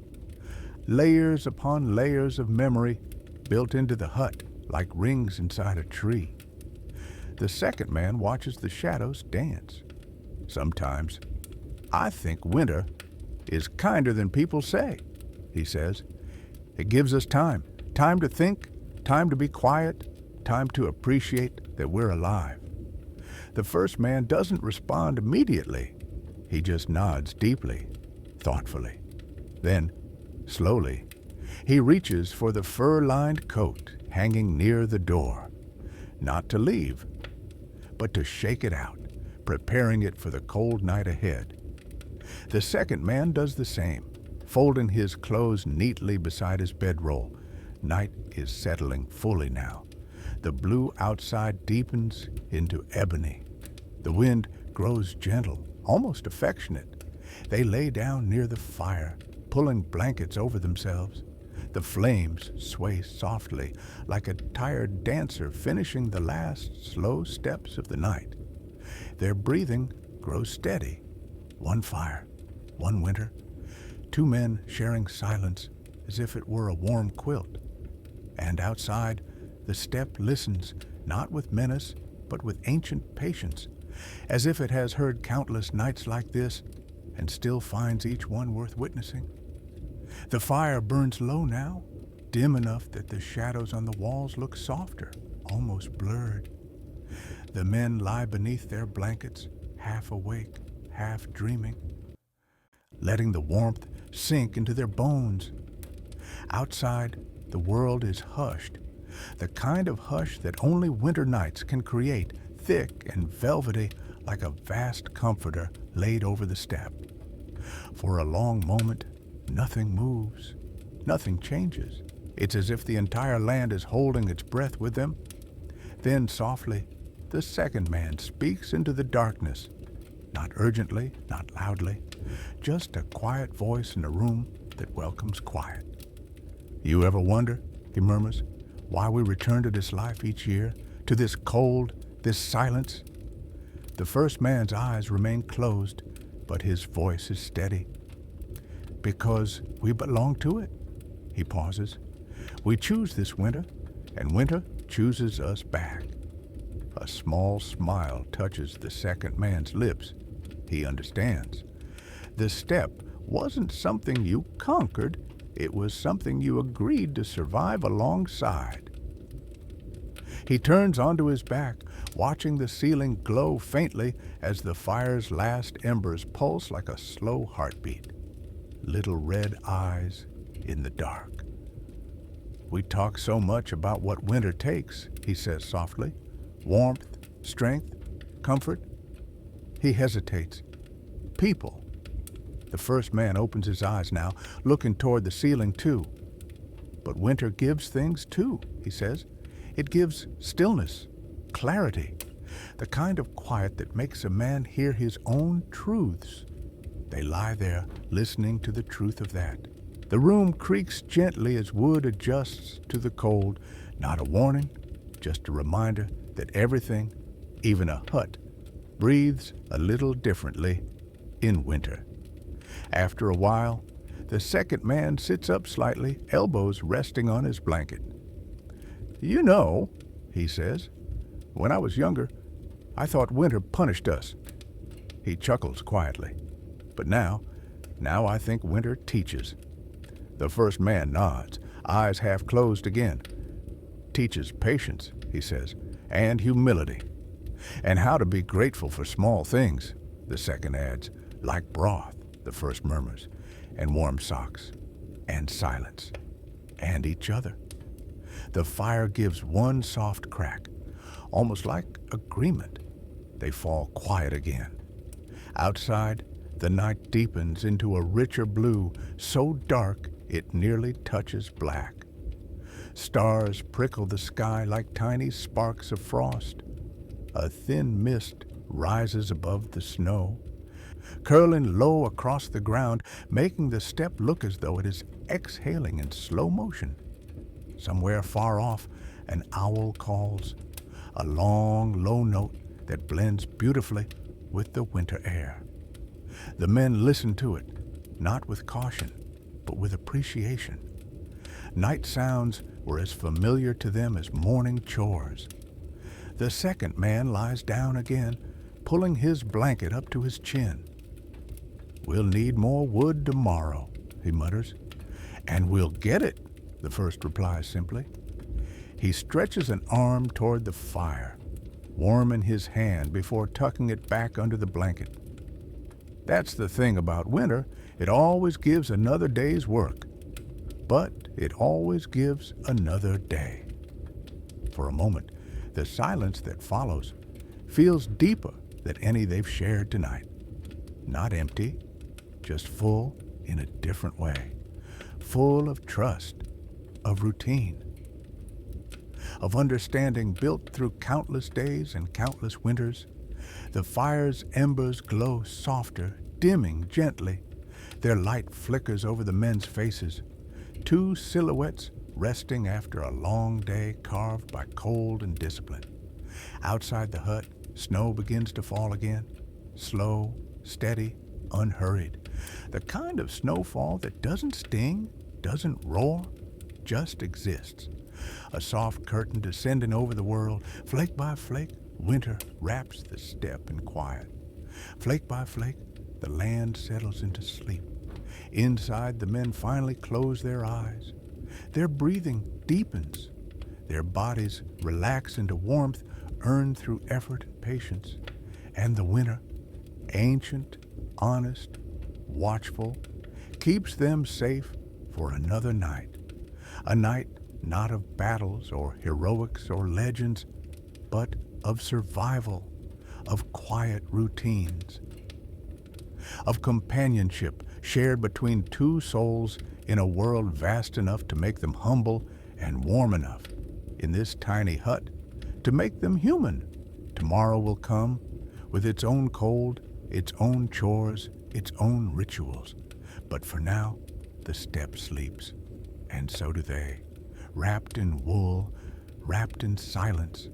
Layers upon layers of memory built into the hut like rings inside a tree. The second man watches the shadows dance. "Sometimes I think winter is kinder than people say," he says. It gives us time to think, time to be quiet, time to appreciate that we're alive. The first man doesn't respond immediately. He just nods deeply, thoughtfully. Then, slowly, he reaches for the fur-lined coat hanging near the door, not to leave, but to shake it out, preparing it for the cold night ahead. The second man does the same, folding his clothes neatly beside his bedroll. Night is settling fully now. The blue outside deepens into ebony. The wind grows gentle, almost affectionate. They lay down near the fire, pulling blankets over themselves. The flames sway softly, like a tired dancer finishing the last slow steps of the night. Their breathing grows steady. One fire, one winter, two men sharing silence as if it were a warm quilt. And outside, the steppe listens, not with menace, but with ancient patience, as if it has heard countless nights like this and still finds each one worth witnessing. The fire burns low now, dim enough that the shadows on the walls look softer, almost blurred. The men lie beneath their blankets, half awake, half dreaming, letting the warmth sink into their bones. Outside, the world is hushed, the kind of hush that only winter nights can create, thick and velvety like a vast comforter laid over the steppe. For a long moment, nothing moves, nothing changes. It's as if the entire land is holding its breath with them. Then softly, the second man speaks into the darkness, not urgently, not loudly, just a quiet voice in a room that welcomes quiet. "You ever wonder," he murmurs, "why we return to this life each year, to this cold, this silence?" The first man's eyes remain closed, but his voice is steady. "Because we belong to it." He pauses. "We choose this winter, and winter chooses us back." A small smile touches the second man's lips. He understands. The steppe wasn't something you conquered, it was something you agreed to survive alongside. He turns onto his back, watching the ceiling glow faintly as the fire's last embers pulse like a slow heartbeat. Little red eyes in the dark. "We talk so much about what winter takes," he says softly. "Warmth, strength, comfort." He hesitates. "People." The first man opens his eyes now, looking toward the ceiling too. "But winter gives things too," he says. "It gives stillness, clarity, the kind of quiet that makes a man hear his own truths." They lie there, listening to the truth of that. The room creaks gently as wood adjusts to the cold, not a warning, just a reminder that everything, even a hut, breathes a little differently in winter. After a while, the second man sits up slightly, elbows resting on his blanket. "You know," he says, "when I was younger, I thought winter punished us." He chuckles quietly. "But now I think winter teaches." The first man nods, eyes half closed again. "Teaches patience," he says, "and humility. And how to be grateful for small things," the second adds. "Like broth," the first murmurs, "and warm socks, and silence, and each other." The fire gives one soft crack, almost like agreement. They fall quiet again. Outside, the night deepens into a richer blue, so dark it nearly touches black. Stars prickle the sky like tiny sparks of frost. A thin mist rises above the snow, curling low across the ground, making the steppe look as though it is exhaling in slow motion. Somewhere far off, an owl calls, a long, low note that blends beautifully with the winter air. The men listen to it, not with caution, but with appreciation. Night sounds were as familiar to them as morning chores. The second man lies down again, pulling his blanket up to his chin. "We'll need more wood tomorrow," he mutters. "And we'll get it," the first replies simply. He stretches an arm toward the fire, warming his hand before tucking it back under the blanket. That's the thing about winter, it always gives another day's work, but it always gives another day. For a moment, the silence that follows feels deeper than any they've shared tonight. Not empty, just full in a different way. Full of trust, of routine, of understanding built through countless days and countless winters. The fire's embers glow softer, dimming gently. Their light flickers over the men's faces, two silhouettes resting after a long day carved by cold and discipline. Outside the hut, snow begins to fall again, slow, steady, unhurried. The kind of snowfall that doesn't sting, doesn't roar, just exists. A soft curtain descending over the world, flake by flake, winter wraps the steppe in quiet. Flake by flake, the land settles into sleep. Inside, the men finally close their eyes. Their breathing deepens. Their bodies relax into warmth earned through effort and patience. And the winter, ancient, honest, watchful, keeps them safe for another night. A night not of battles or heroics or legends, but of survival, of quiet routines, of companionship shared between two souls in a world vast enough to make them humble and warm enough in this tiny hut to make them human. Tomorrow will come with its own cold, its own chores, its own rituals. But for now, the steppe sleeps, and so do they, wrapped in wool, wrapped in silence,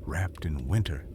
wrapped in winter.